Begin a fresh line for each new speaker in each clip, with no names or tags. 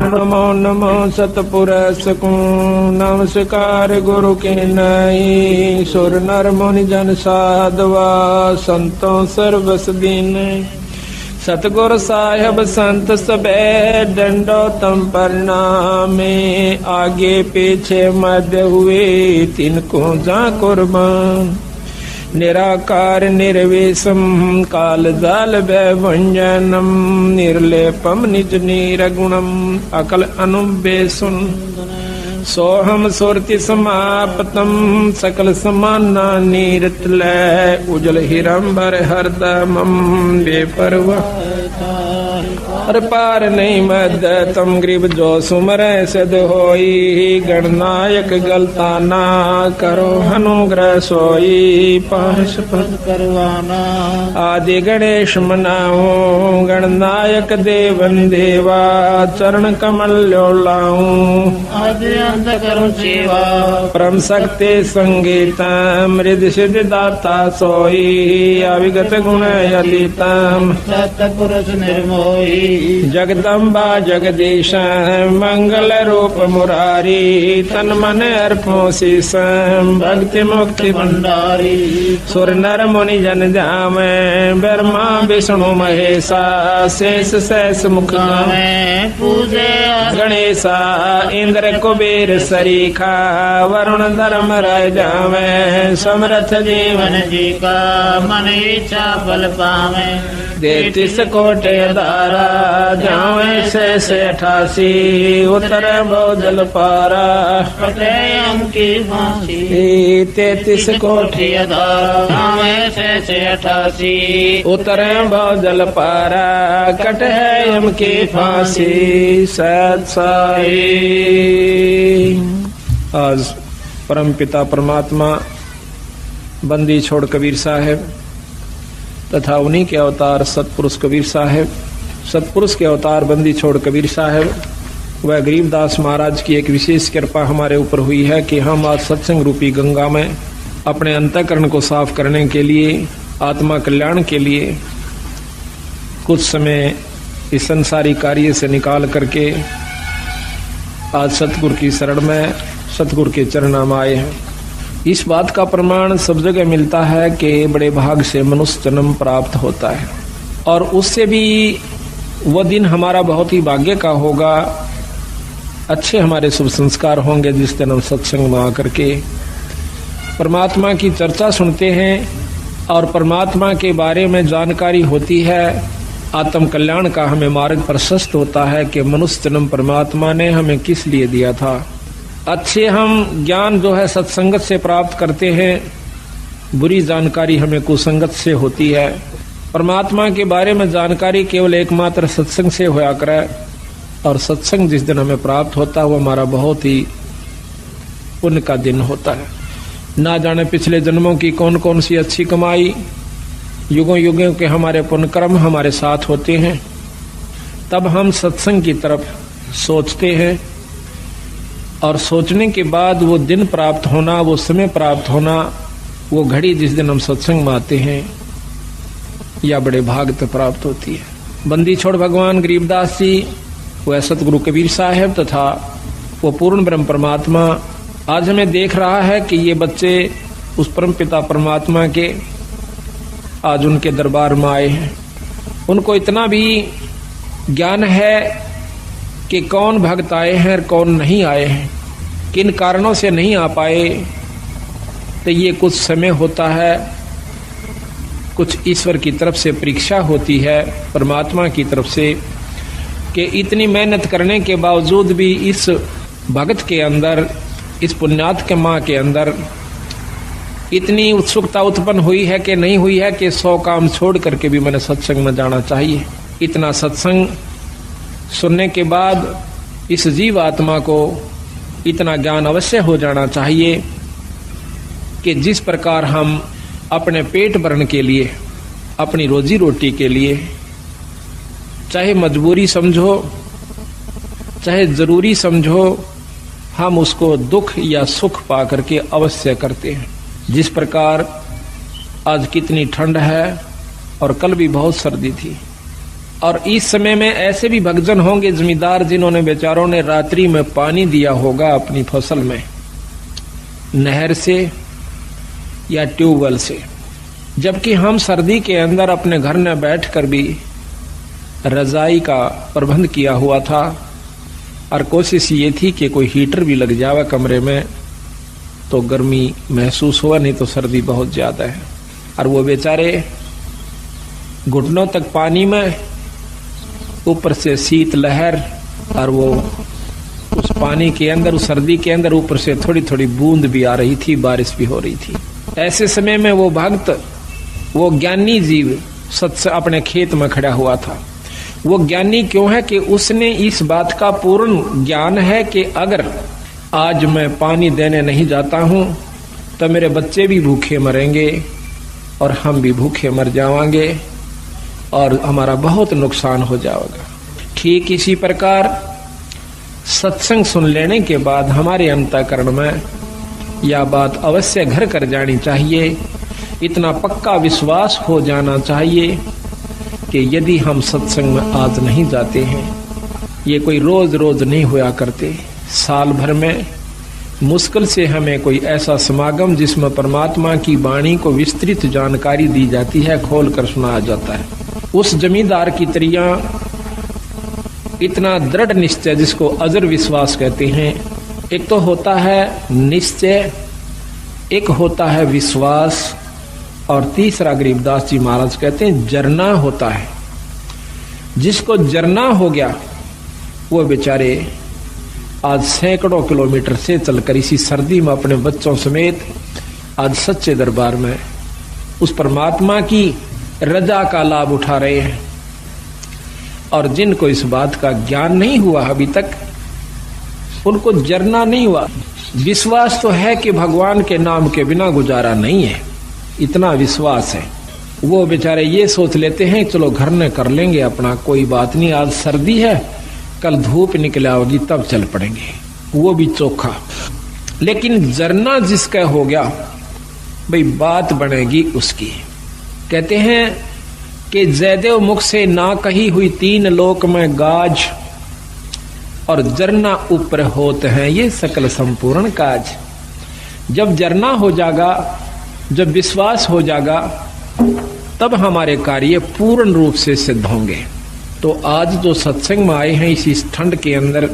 नमो नमो सतपुरुष को नमस्कार गुरु के नई सुर नर मुनि जन साधवा संतों सर्वस दीन सतगुरु साहिब संत सबे दंडोतम प्रणामे आगे पीछे मध्य हुए तिनको जा कुर्बान निराकार निर्विषम काल जाल वैभंजनम निर्लेपम निज निरगुणम अकल अनुबेसुन सोहम सुरति समापतम सकल समाना नीरतलय उजल हिरंबर हरदमम बेपरवाह हर पार नहीं मद तम ग्रीब जो सुमर सद होई गणनायक गलता ना करो अनुग्रह सोई पाश पद करवाना आदि गणेश मनाओ गणनायक देवन देवा चरण कमल लाऊं आदि अंत करो सेवा परम शक्ति संगीतम हृदय सिद्ध दाता सोई अविगत गुण यलितम सतपुरुष निर्मोही जगदम्बा जगदीश मंगल रूप मुरारी तन मन अर्पो शीश भक्ति मुक्ति भंडारी सुर नर मुनि जन जामे ब्रह्मा विष्णु महेशा शेष शेष मुख में पूजे गणेशा इंद्र कुबेर सरीखा वरुण धर्म राय जामे समर्थ जीवन जी का मन इच्छा फल पावे 33 कोटि दारा जावे से 88 उतर बोझल पारा कटे अंकी फांसी 33 कोटि दारा जावे से 88 उतर बोझल पारा कटे अंकी फांसी सत साई। आज परम पिता परमात्मा बंदी छोड़ कबीर साहब तथा उन्हीं के अवतार सतपुरुष कबीर साहब सतपुरुष के अवतार बंदी छोड़ कबीर साहब व गरीबदास महाराज की एक विशेष कृपा हमारे ऊपर हुई है कि हम आज सत्संग रूपी गंगा में अपने अंतःकरण को साफ करने के लिए आत्मा कल्याण के लिए कुछ समय इस संसारी कार्य से निकाल करके आज सतगुरु की शरण में सतगुरु के चरणों में आए हैं। इस बात का प्रमाण सब जगह मिलता है कि बड़े भाग से मनुष्य जन्म प्राप्त होता है और उससे भी वह दिन हमारा बहुत ही भाग्य का होगा। अच्छे हमारे शुभ संस्कार होंगे जिस दिन हम सत्संग में आकर के परमात्मा की चर्चा सुनते हैं और परमात्मा के बारे में जानकारी होती है। आत्म कल्याण का हमें मार्ग प्रशस्त होता है कि मनुष्य जन्म परमात्मा ने हमें किस लिए दिया था। अच्छे हम ज्ञान जो है सत्संगत से प्राप्त करते हैं, बुरी जानकारी हमें कुसंगत से होती है। परमात्मा के बारे में जानकारी केवल एकमात्र सत्संग से होया करे और सत्संग जिस दिन हमें प्राप्त होता है वो हमारा बहुत ही पुण्य का दिन होता है। ना जाने पिछले जन्मों की कौन कौन सी अच्छी कमाई, युगों युगों के हमारे पुण्य कर्म हमारे साथ होते हैं, तब हम सत्संग की तरफ सोचते हैं और सोचने के बाद वो दिन प्राप्त होना, वो समय प्राप्त होना, वो घड़ी जिस दिन हम सत्संग में आते हैं या बड़े भाग तक प्राप्त होती है। बंदी छोड़ भगवान गरीबदास जी वह सतगुरु कबीर साहब तथा वो पूर्ण ब्रह्म परमात्मा आज हमें देख रहा है कि ये बच्चे उस परम पिता परमात्मा के आज उनके दरबार में आए हैं। उनको इतना भी ज्ञान है कि कौन भक्त आए हैं और कौन नहीं आए हैं, किन कारणों से नहीं आ पाए। तो ये कुछ समय होता है, कुछ ईश्वर की तरफ से परीक्षा होती है परमात्मा की तरफ से कि इतनी मेहनत करने के बावजूद भी इस भक्त के अंदर, इस पुण्यात्मा के अंदर इतनी उत्सुकता उत्पन्न हुई है कि नहीं हुई है कि 100 काम छोड़ करके भी मैंने सत्संग में जाना चाहिए। इतना सत्संग सुनने के बाद इस जीव आत्मा को इतना ज्ञान अवश्य हो जाना चाहिए कि जिस प्रकार हम अपने पेट भरने के लिए, अपनी रोजी रोटी के लिए, चाहे मजबूरी समझो चाहे जरूरी समझो, हम उसको दुख या सुख पा करके अवश्य करते हैं। जिस प्रकार आज कितनी ठंड है और कल भी बहुत सर्दी थी, और इस समय में ऐसे भी भक्तजन होंगे जमींदार जिन्होंने बेचारों ने रात्रि में पानी दिया होगा अपनी फसल में, नहर से या ट्यूबवेल से, जबकि हम सर्दी के अंदर अपने घर में बैठकर भी रजाई का प्रबंध किया हुआ था और कोशिश ये थी कि कोई हीटर भी लग जावे कमरे में तो गर्मी महसूस हुआ, नहीं तो सर्दी बहुत ज्यादा है। और वो बेचारे घुटनों तक पानी में, ऊपर से शीत लहर, और वो उस पानी के अंदर, उस सर्दी के अंदर ऊपर से थोड़ी थोड़ी बूंद भी आ रही थी, बारिश भी हो रही थी। ऐसे समय में वो भक्त, वो ज्ञानी जीव सत्य अपने खेत में खड़ा हुआ था। वो ज्ञानी क्यों है कि उसने इस बात का पूर्ण ज्ञान है कि अगर आज मैं पानी देने नहीं जाता हूं तो मेरे बच्चे भी भूखे मरेंगे और हम भी भूखे मर जाएंगे और हमारा बहुत नुकसान हो जाएगा। ठीक इसी प्रकार सत्संग सुन लेने के बाद हमारे अंतःकरण में यह बात अवश्य घर कर जानी चाहिए, इतना पक्का विश्वास हो जाना चाहिए कि यदि हम सत्संग में आज नहीं जाते हैं, ये कोई रोज रोज नहीं हुआ करते, साल भर में मुश्किल से हमें कोई ऐसा समागम जिसमें परमात्मा की वाणी को विस्तृत जानकारी दी जाती है, खोल कर सुनाया जाता है। उस जमींदार की तरह इतना दृढ़ निश्चय, जिसको अजर विश्वास कहते हैं, एक तो होता है निश्चय, एक होता है विश्वास, और तीसरा गरीबदास जी महाराज कहते हैं जरना होता है। जिसको जरना हो गया वो बेचारे आज सैकड़ों किलोमीटर से चलकर इसी सर्दी में अपने बच्चों समेत आज सच्चे दरबार में उस परमात्मा की रजा का लाभ उठा रहे हैं। और जिनको इस बात का ज्ञान नहीं हुआ अभी तक, उनको जरना नहीं हुआ। विश्वास तो है कि भगवान के नाम के बिना गुजारा नहीं है, इतना विश्वास है। वो बेचारे ये सोच लेते हैं चलो घर में कर लेंगे अपना, कोई बात नहीं, आज सर्दी है, कल धूप निकल आओगी तब चल पड़ेंगे, वो भी चोखा। लेकिन जरना जिसका हो गया भाई, बात बनेगी उसकी। कहते हैं कि जयदेव मुख से ना कही हुई तीन लोक में गाज, और जरना ऊपर होते हैं ये सकल संपूर्ण काज। जब जरना हो जाएगा, जब विश्वास हो जाएगा, तब हमारे कार्य पूर्ण रूप से सिद्ध होंगे। तो आज जो सत्संग में आए हैं इस ठंड के अंदर,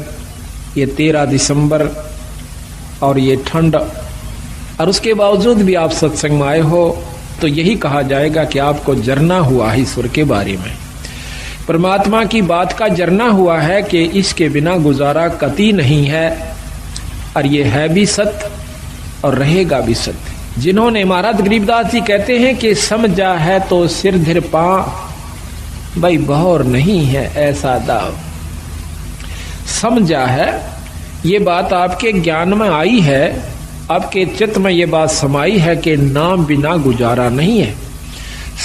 ये 13 दिसंबर और ये ठंड, और उसके बावजूद भी आप सत्संग में आए हो, तो यही कहा जाएगा कि आपको जरना हुआ है ईश्वर के बारे में, परमात्मा की बात का जरना हुआ है कि इसके बिना गुजारा कतई नहीं है, और ये है भी सत्य और रहेगा भी सत्य। जिन्होंने, महाराज गरीबदास जी कहते हैं कि समझा है तो सिर धर पा, भाई बहौर नहीं है ऐसा दाव। समझा है, ये बात आपके ज्ञान में आई है, आपके चित्त में ये बात समाई है कि नाम बिना गुजारा नहीं है,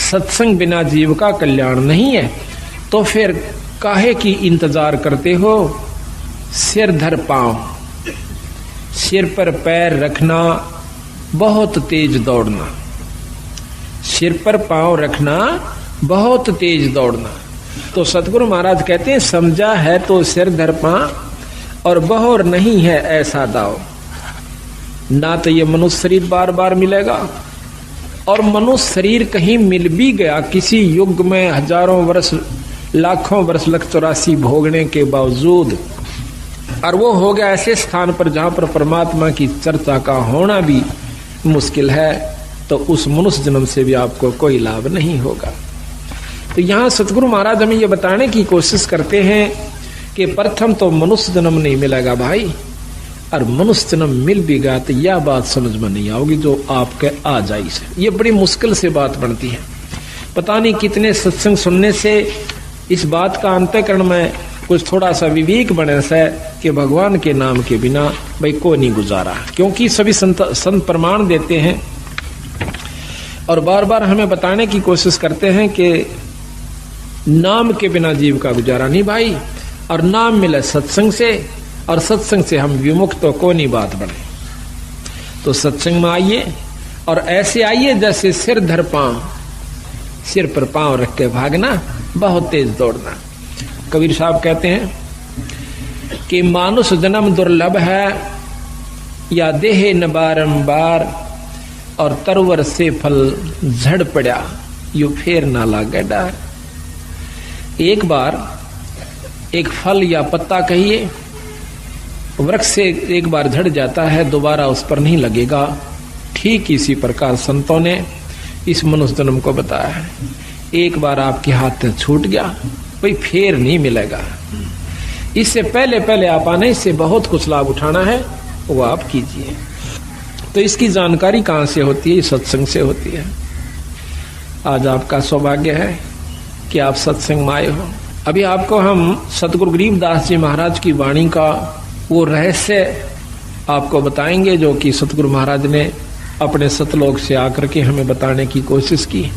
सत्संग बिना जीव का कल्याण नहीं है, तो फिर काहे की इंतजार करते हो? सिर धर पांव, सिर पर पैर रखना, बहुत तेज दौड़ना, सिर पर पांव रखना, बहुत तेज दौड़ना। तो सतगुरु महाराज कहते हैं समझा है तो सिर धर पांव और बहौर नहीं है ऐसा दाव। ना तो ये मनुष्य शरीर बार बार मिलेगा, और मनुष्य शरीर कहीं मिल भी गया किसी युग में, हजारों वर्ष, लाखों वर्ष लग 84 भोगने के बावजूद, और वो हो गया ऐसे स्थान पर जहां पर परमात्मा की चर्चा का होना भी मुश्किल है, तो उस मनुष्य जन्म से भी आपको कोई लाभ नहीं होगा। तो यहाँ सतगुरु महाराज हमें ये बताने की कोशिश करते हैं कि प्रथम तो मनुष्य जन्म नहीं मिलेगा भाई, और मनुष्य जन्म मिल भी गया तो यह बात समझ में नहीं आओगी जो आपके आ जाई से। ये बड़ी मुश्किल से बात बनती है। पता नहीं कितने सत्संग सुनने से इस बात का अंतःकरण में कुछ थोड़ा सा विवेक बने से कि भगवान के नाम के बिना भाई को नहीं गुजारा, क्योंकि सभी संत प्रमाण देते हैं और बार बार हमें बताने की कोशिश करते हैं कि नाम के बिना जीव का गुजारा नहीं भाई, और नाम मिले सत्संग से, और सत्संग से हम विमुक्त तो को नहीं बात बने। तो सत्संग में आइए और ऐसे आइए जैसे सिर धर पांव, सिर पर पांव रख के भागना, बहुत तेज दौड़ना। कबीर साहब कहते हैं कि मानुष जन्म दुर्लभ है, या देह न बारंबार, और तरवर से फल झड़ पड़ा, यू फेर ना लागे डार। एक बार एक फल या पत्ता कहिए वृक्ष से एक बार झड़ जाता है, दोबारा उस पर नहीं लगेगा। ठीक इसी प्रकार संतों ने इस मनुष्य जन्म को बताया है। एक बार आपके हाथ से छूट गया, कोई फेर नहीं मिलेगा। इससे पहले पहले आप आने, इससे बहुत कुछ लाभ उठाना है, वो आप कीजिए। तो इसकी जानकारी कहाँ से होती है? सत्संग से होती है। आज आपका सौभाग्य है कि आप सत्संग में आए हो। अभी आपको हम सतगुरु गरीबदास जी महाराज की वाणी का वो रहस्य आपको बताएंगे, जो कि सतगुरु महाराज ने अपने सतलोक से आकर के हमें बताने की कोशिश की।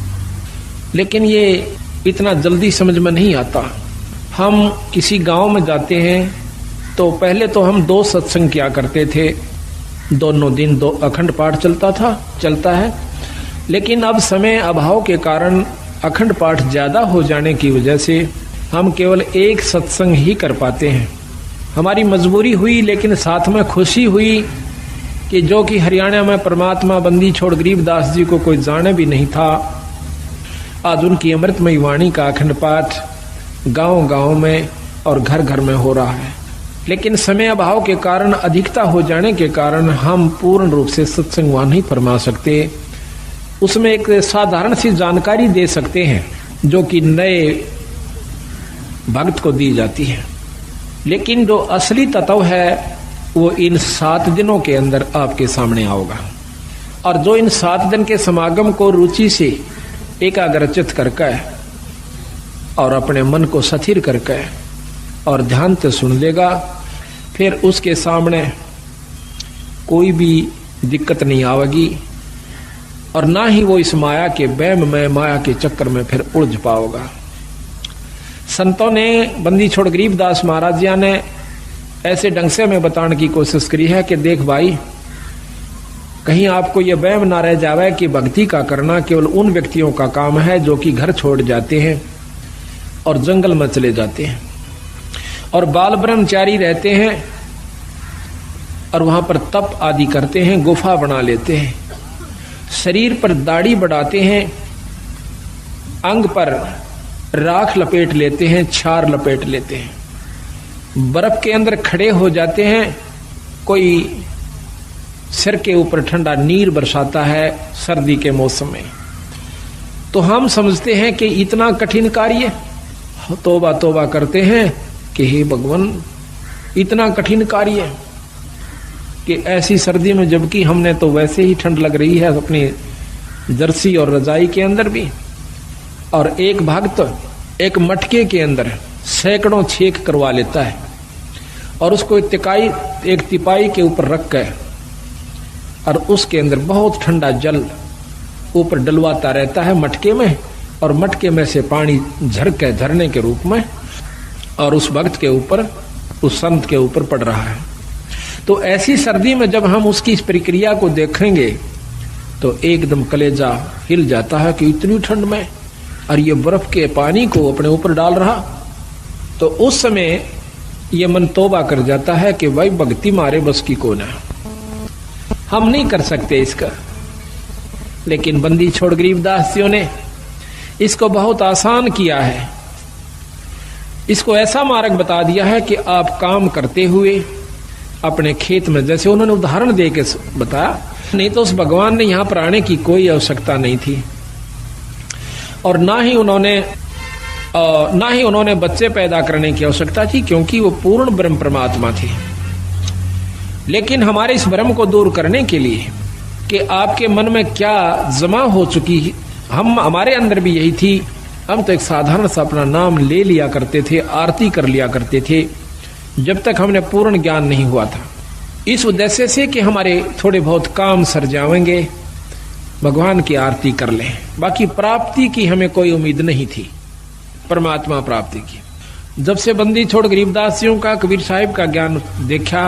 लेकिन ये इतना जल्दी समझ में नहीं आता। हम किसी गांव में जाते हैं तो पहले तो हम 2 सत्संग किया करते थे, दोनों दिन 2 अखंड पाठ चलता है। लेकिन अब समय अभाव के कारण अखंड पाठ ज्यादा हो जाने की वजह से हम केवल एक सत्संग ही कर पाते हैं। हमारी मजबूरी हुई, लेकिन साथ में खुशी हुई कि जो कि हरियाणा में परमात्मा बंदी छोड़ गरीबदास जी को कोई जाने भी नहीं था, आज उनकी अमृतमयी वाणी का अखंड पाठ गांव गांव में और घर घर में हो रहा है। लेकिन समय अभाव के कारण, अधिकता हो जाने के कारण हम पूर्ण रूप से सत्संग वहां नहीं फरमा सकते। उसमें एक साधारण सी जानकारी दे सकते हैं जो कि नए भक्त को दी जाती है। लेकिन जो असली तत्व है वो इन 7 दिनों के अंदर आपके सामने आओगा। और जो इन 7 दिन के समागम को रुचि से एकाग्रचित करके और अपने मन को स्थिर करके और ध्यान से सुन लेगा, फिर उसके सामने कोई भी दिक्कत नहीं आवेगी, और ना ही वो इस माया के वहम में, माया के चक्कर में फिर उलझ पाओगा। संतों ने, बंदी छोड़ गरीबदास महाराज जी ने ऐसे ढंग से हमें बताने की कोशिश करी है कि देख भाई, कहीं आपको यह वहम ना रह जावे कि भक्ति का करना केवल उन व्यक्तियों का काम है जो कि घर छोड़ जाते हैं और जंगल में चले जाते हैं और बाल ब्रह्मचारी रहते हैं और वहां पर तप आदि करते हैं, गुफा बना लेते हैं, शरीर पर दाढ़ी बढ़ाते हैं, अंग पर राख लपेट लेते हैं, छार लपेट लेते हैं, बर्फ के अंदर खड़े हो जाते हैं, कोई सिर के ऊपर ठंडा नीर बरसाता है सर्दी के मौसम में। तो हम समझते हैं कि इतना कठिन कार्य, तौबा तौबा करते हैं कि हे भगवान, इतना कठिन कार्य कि ऐसी सर्दी में, जबकि हमने तो वैसे ही ठंड लग रही है अपनी जर्सी और रजाई के अंदर भी। और एक भक्त एक मटके के अंदर सैकड़ों छेक करवा लेता है और उसको एक तिपाई के ऊपर रख कर और उसके अंदर बहुत ठंडा जल ऊपर डलवाता रहता है मटके में, और मटके में से पानी झरक के झरने के रूप में और उस भक्त के ऊपर, उस संत के ऊपर पड़ रहा है। तो ऐसी सर्दी में जब हम उसकी इस प्रक्रिया को देखेंगे तो एकदम कलेजा हिल जाता है कि इतनी ठंड में और ये बर्फ के पानी को अपने ऊपर डाल रहा। तो उस समय ये मन तौबा कर जाता है कि भाई भक्ति मारे बस की कौन है, हम नहीं कर सकते इसका। लेकिन बंदी छोड़ गरीबदासियों ने इसको बहुत आसान किया है। इसको ऐसा मार्ग बता दिया है कि आप काम करते हुए अपने खेत में, जैसे उन्होंने उदाहरण दे के बताया, नहीं तो उस भगवान ने यहां पर आने की कोई आवश्यकता नहीं थी और ना ही उन्होंने बच्चे पैदा करने की आवश्यकता थी, क्योंकि वो पूर्ण ब्रह्म परमात्मा थे। लेकिन हमारे इस भ्रम को दूर करने के लिए कि आपके मन में क्या जमा हो चुकी है, हमारे अंदर भी यही थी। हम तो एक साधारण सा अपना नाम ले लिया करते थे, आरती कर लिया करते थे, जब तक हमने पूर्ण ज्ञान नहीं हुआ था। इस उद्देश्य से कि हमारे थोड़े बहुत काम सर जाएंगे, भगवान की आरती कर लें, बाकी प्राप्ति की हमें कोई उम्मीद नहीं थी, परमात्मा प्राप्ति की। जब से बंदी छोड़ गरीबदासियों का, कबीर साहिब का ज्ञान देखा,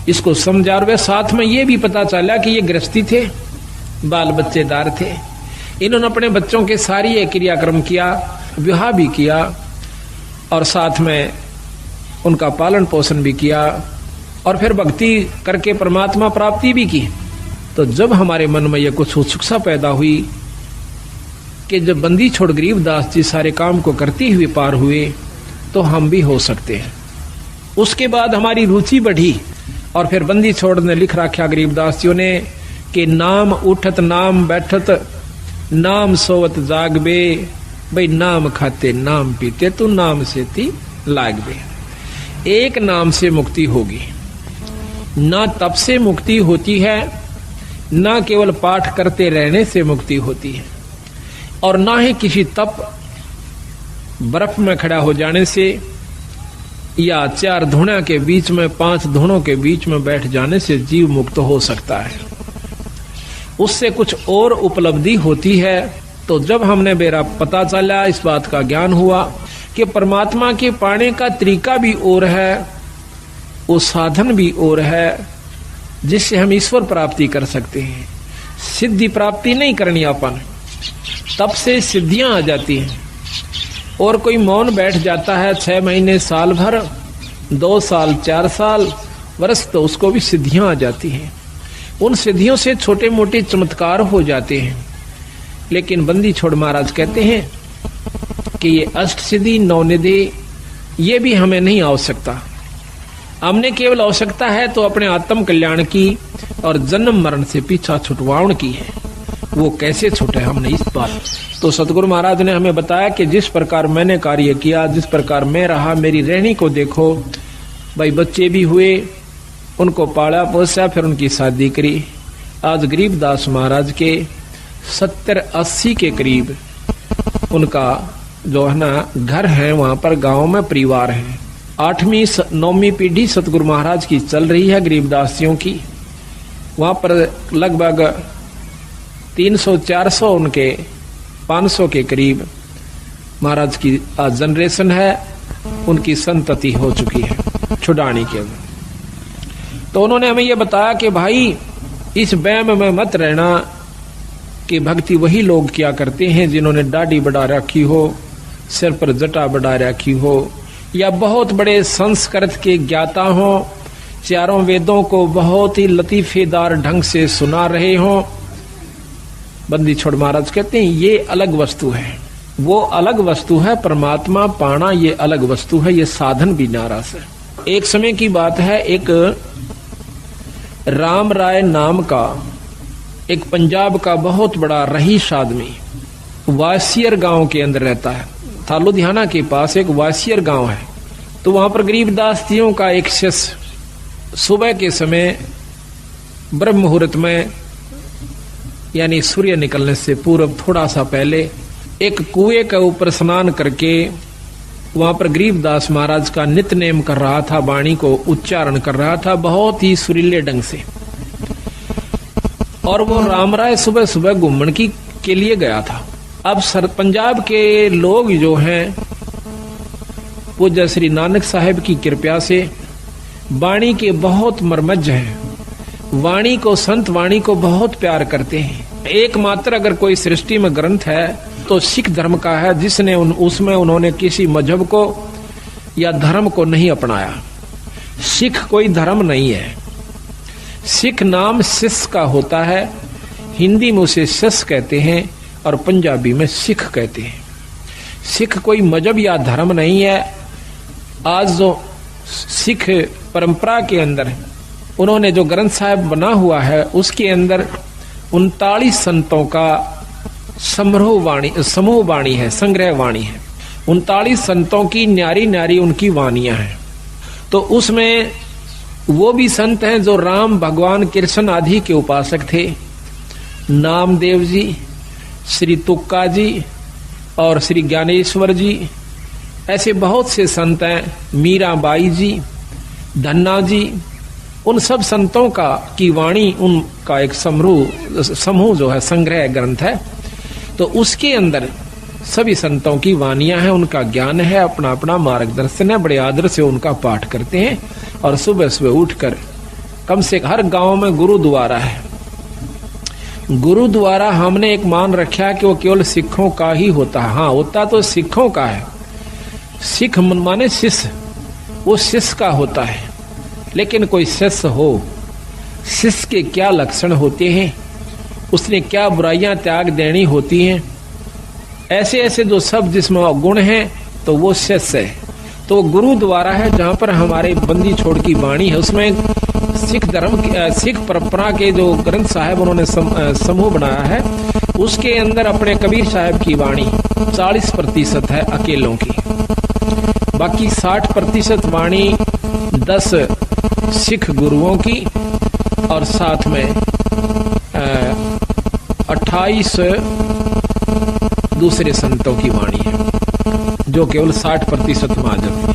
इसको समझा, और वे साथ में ये भी पता चला कि ये गृहस्थी थे, बाल बच्चेदार थे, इन्होंने अपने बच्चों के सारी ये क्रियाक्रम किया विवाह भी किया और साथ में उनका पालन पोषण भी किया और फिर भक्ति करके परमात्मा प्राप्ति भी की। तो जब हमारे मन में यह कुछ उत्सुकता पैदा हुई कि जब बंदी छोड़ गरीबदास जी सारे काम को करते हुए पार हुए तो हम भी हो सकते हैं। उसके बाद हमारी रुचि बढ़ी और फिर बंदी छोड़ ने लिख रखा गरीबदास जी ने कि नाम उठत नाम बैठत नाम सोवत जागबे, भाई नाम खाते नाम पीते तू नाम से ती लागबे। एक नाम से मुक्ति होगी, ना तप से मुक्ति होती है, ना केवल पाठ करते रहने से मुक्ति होती है, और ना ही किसी तप बर्फ में खड़ा हो जाने से या 4 धुना के बीच में 5 धुनों के बीच में बैठ जाने से जीव मुक्त हो सकता है। उससे कुछ और उपलब्धि होती है। तो जब हमने मेरा पता चला, इस बात का ज्ञान हुआ कि परमात्मा के पाने का तरीका भी और है, वो साधन भी और है जिससे हम ईश्वर प्राप्ति कर सकते हैं। सिद्धि प्राप्ति नहीं करनी अपन, तब से सिद्धियां आ जाती हैं। और कोई मौन बैठ जाता है 6 महीने, साल भर, 2 साल, 4 साल, वर्ष, तो उसको भी सिद्धियां आ जाती हैं। उन सिद्धियों से छोटे मोटे चमत्कार हो जाते हैं। लेकिन बंदी छोड़ महाराज कहते हैं कि ये अष्ट सिद्धि 9 निधि ये भी हमें नहीं आवश्यकता। हमने केवल आवश्यकता है तो अपने आत्म कल्याण की और जन्म मरण से पीछा छुटवाउन की है। वो कैसे छूटे हमने इस बात। तो सतगुरु महाराज ने हमें बताया कि जिस प्रकार मैंने कार्य किया, जिस प्रकार मैं रहा, मेरी रहनी को देखो। भाई बच्चे भी हुए, उनको पाला पोसा, फिर उनकी शादी करी। आज गरीबदास महाराज के 70-80 के करीब उनका जो है ना घर है, वहां पर गांव में परिवार है। 8वीं 9वीं पीढ़ी सतगुरु महाराज की चल रही है गरीबदासियों की। वहां पर लगभग 300-400 उनके 500 के करीब महाराज की आज जनरेशन है, उनकी संतति हो चुकी है छुड़ानी के। तो उन्होंने हमें यह बताया कि भाई इस वहम में मत रहना कि भक्ति वही लोग क्या करते हैं जिन्होंने दाढ़ी बढ़ा रखी हो, सिर पर जटा बढ़ा रखी हो, या बहुत बड़े संस्कृत के ज्ञाता हो, चारों वेदों को बहुत ही लतीफेदार ढंग से सुना रहे हो। बंदी छोड़ महाराज कहते हैं ये अलग वस्तु है, वो अलग वस्तु है। परमात्मा पाना ये अलग वस्तु है, ये साधन भी नाराज है। एक समय की बात है, एक राम राय नाम का एक पंजाब का बहुत बड़ा रईस आदमी वासियर गांव के अंदर रहता है। था लुधियाना के पास एक वासियर गांव है। तो वहां पर गरीबदास जियों का एक शिष्य सुबह के समय ब्रह्म मुहूर्त में, यानी सूर्य निकलने से पूर्व थोड़ा सा पहले, एक कुएं के ऊपर स्नान करके वहां पर गरीबदास महाराज का नित्य नेम कर रहा था, वाणी को उच्चारण कर रहा था बहुत ही सुरीले ढंग से। और वो राम राय सुबह सुबह घूमने के लिए गया था। अब पंजाब के लोग जो हैं वो जय श्री नानक साहिब की कृपा से वाणी के बहुत मर्मज्ज हैं। वाणी को, संत वाणी को बहुत प्यार करते हैं। एकमात्र अगर कोई सृष्टि में ग्रंथ है तो सिख धर्म का है, जिसने उसमें उन्होंने किसी मजहब को या धर्म को नहीं अपनाया। सिख कोई धर्म नहीं है। सिख नाम सिस का होता है, हिंदी में उसे सिस कहते हैं और पंजाबी में सिख कहते हैं। सिख कोई मजहब या धर्म नहीं है। आज जो सिख परंपरा के अंदर उन्होंने जो ग्रंथ साहिब बना हुआ है उसके अंदर 39 संतों का समूह वाणी है, संग्रह वाणी है। 39 संतों की न्यारी न्यारी उनकी वाणियां हैं। तो उसमें वो भी संत हैं जो राम, भगवान, कृष्ण आदि के उपासक थे। नामदेव जी, श्री तुक्का जी और श्री ज्ञानेश्वर जी, ऐसे बहुत से संत हैं। मीराबाई जी, धन्ना जी, उन सब संतों का की वाणी, उनका एक समूह जो है संग्रह ग्रंथ है। तो उसके अंदर सभी संतों की वाणियां हैं, उनका ज्ञान है, अपना अपना मार्गदर्शन है। बड़े आदर से उनका पाठ करते हैं और सुबह सुबह उठकर, कम से हर गांव में गुरुद्वारा है, गुरु द्वारा हमने एक मान रखा कि वो केवल सिखों का ही होता है। हाँ, होता तो सिखों का है, सिख माने शिष्य, वो शिष्य का होता है। लेकिन कोई शिष्य हो, शिष्य के क्या लक्षण होते हैं, उसने क्या बुराइयां त्याग देनी होती हैं, ऐसे ऐसे जो सब जिसमें गुण हैं, तो वो शिष्य है। तो गुरु द्वारा है, जहाँ पर हमारे बंदी छोड़ की वाणी है, उसमें सिख धर्म सिख परंपरा के जो ग्रंथ साहब उन्होंने समूह बनाया है, उसके अंदर अपने कबीर साहब की वाणी 40% है अकेलों की, बाकी 60% वाणी 10 सिख गुरुओं की और साथ में 28 दूसरे संतों की वाणी है, जो केवल 60% में आ जाती है।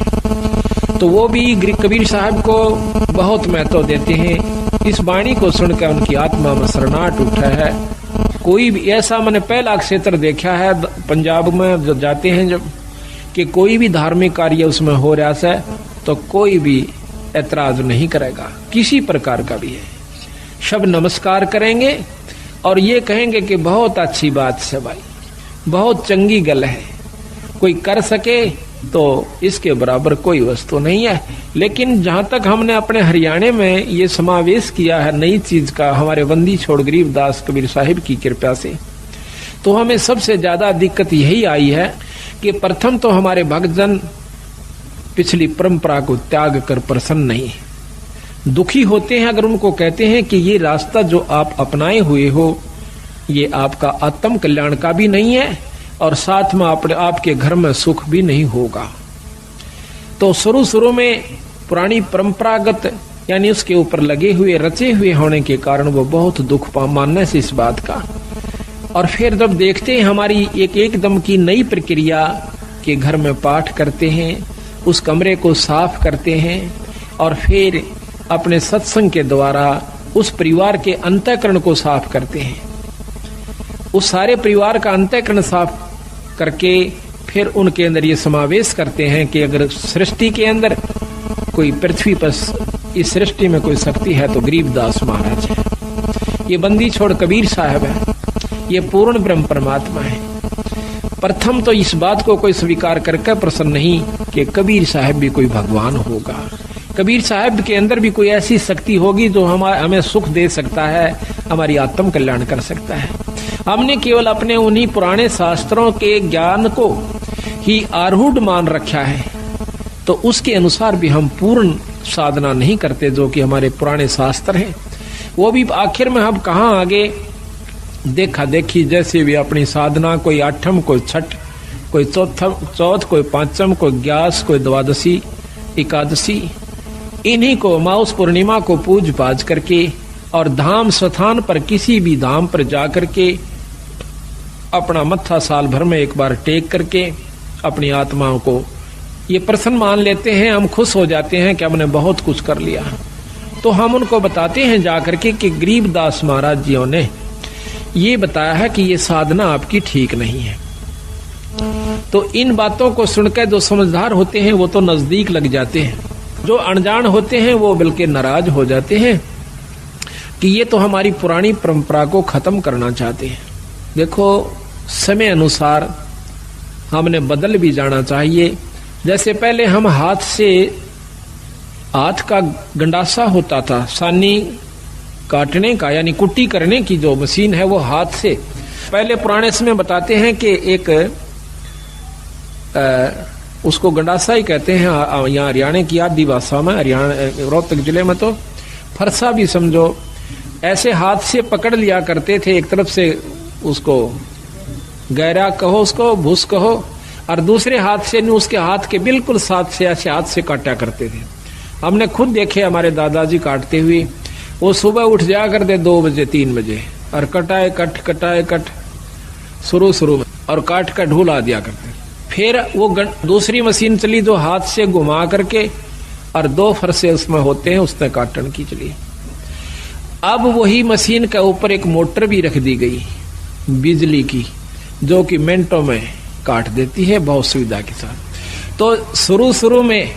तो वो भी कबीर साहब को बहुत महत्व देते हैं। इस वाणी को सुनकर उनकी आत्मा में शरणाहट उठा है। कोई भी ऐसा, मैंने पहला क्षेत्र देखा है पंजाब में जो जाते हैं जब, कि कोई भी धार्मिक कार्य उसमें हो रहा है तो कोई भी ऐतराज नहीं करेगा, किसी प्रकार का भी है। सब नमस्कार करेंगे और ये कहेंगे कि बहुत अच्छी बात है भाई, बहुत चंगी गल है, कोई कर सके तो इसके बराबर कोई वस्तु नहीं है। लेकिन जहां तक हमने अपने हरियाणा में ये समावेश किया है नई चीज का, हमारे बंदी छोड़ गरीबदास कबीर साहिब की कृपा से, तो हमें सबसे ज्यादा दिक्कत यही आई है कि प्रथम तो हमारे भक्तजन पिछली परंपरा को त्याग कर प्रसन्न नहीं, दुखी होते हैं अगर उनको कहते हैं कि ये रास्ता जो आप अपनाए हुए हो ये आपका आत्म कल्याण का भी नहीं है और साथ में आपके घर में सुख भी नहीं होगा। तो शुरू में पुरानी परंपरागत यानी उसके ऊपर लगे हुए रचे हुए होने के कारण वो बहुत दुख मानने से इस बात का। और फिर जब देखते हैं हमारी एकदम की नई प्रक्रिया के घर में पाठ करते हैं, उस कमरे को साफ करते हैं और फिर अपने सत्संग के द्वारा उस परिवार के अंतःकरण को साफ करते हैं, उस सारे परिवार का अंतःकरण साफ करके फिर उनके अंदर ये समावेश करते हैं कि अगर सृष्टि के अंदर कोई पृथ्वी पर इस सृष्टि में कोई शक्ति है तो गरीबदास महाराज है, ये बंदी छोड़ कबीर साहब है, ये पूर्ण ब्रह्म परमात्मा है। प्रथम तो इस बात को कोई स्वीकार करके प्रसन्न नहीं कि कबीर साहब भी कोई भगवान होगा, कबीर साहब के अंदर भी कोई ऐसी शक्ति होगी जो हमें सुख दे सकता है, हमारी आत्म कल्याण कर सकता है। हमने केवल अपने उन्हीं पुराने शास्त्रों के ज्ञान को ही आरूढ़ मान रखा है, तो उसके अनुसार भी हम पूर्ण साधना नहीं करते जो कि हमारे पुराने शास्त्र हैं। वो भी आखिर में हम कहाँ आगे देखा देखी जैसे भी अपनी साधना, कोई आठम, कोई छठ, कोई चौथ, कोई पांचम, कोई ग्यास, कोई द्वादशी, एकादशी, इन्हीं को माउस पूर्णिमा को पूज पाज करके और धाम स्थान पर किसी भी धाम पर जाकर के अपना मत्था साल भर में एक बार टेक करके अपनी आत्माओं को ये प्रसन्न मान लेते हैं, हम खुश हो जाते हैं कि हमने बहुत कुछ कर लिया। तो हम उनको बताते हैं जाकर के कि गरीबदास महाराज जियों ने ये बताया है कि ये साधना आपकी ठीक नहीं है। तो इन बातों को सुनकर जो समझदार होते हैं वो तो नजदीक लग जाते हैं, जो अनजान होते हैं वो बल्कि नाराज हो जाते हैं कि ये तो हमारी पुरानी परंपरा को खत्म करना चाहते हैं। देखो, समय अनुसार हमने बदल भी जाना चाहिए। जैसे पहले हम हाथ का गंडासा होता था, सानी काटने का यानी कुट्टी करने की जो मशीन है वो हाथ से, पहले पुराने समय बताते हैं कि एक उसको गंडासा ही कहते हैं यहाँ हरियाणा की आदि भाषा में, हरियाणा रोहतक जिले में तो फरसा भी समझो, ऐसे हाथ से पकड़ लिया करते थे। एक तरफ से उसको गहरा कहो, उसको भूस कहो, और दूसरे हाथ से उसके हाथ के बिल्कुल साथ से ऐसे हाथ से काटा करते थे। हमने खुद देखे हमारे दादाजी काटते हुए, वो सुबह उठ जाया करते 2 बजे 3 बजे और कटाए कट शुरू में और काट कर ढूला दिया करते। फिर वो दूसरी मशीन चली जो हाथ से घुमा करके और 2 फरसे उसमें होते हैं, उसने काटन की चली। अब वही मशीन के ऊपर एक मोटर भी रख दी गई बिजली की, जो कि मिनटों में काट देती है बहुत सुविधा के साथ। तो शुरू में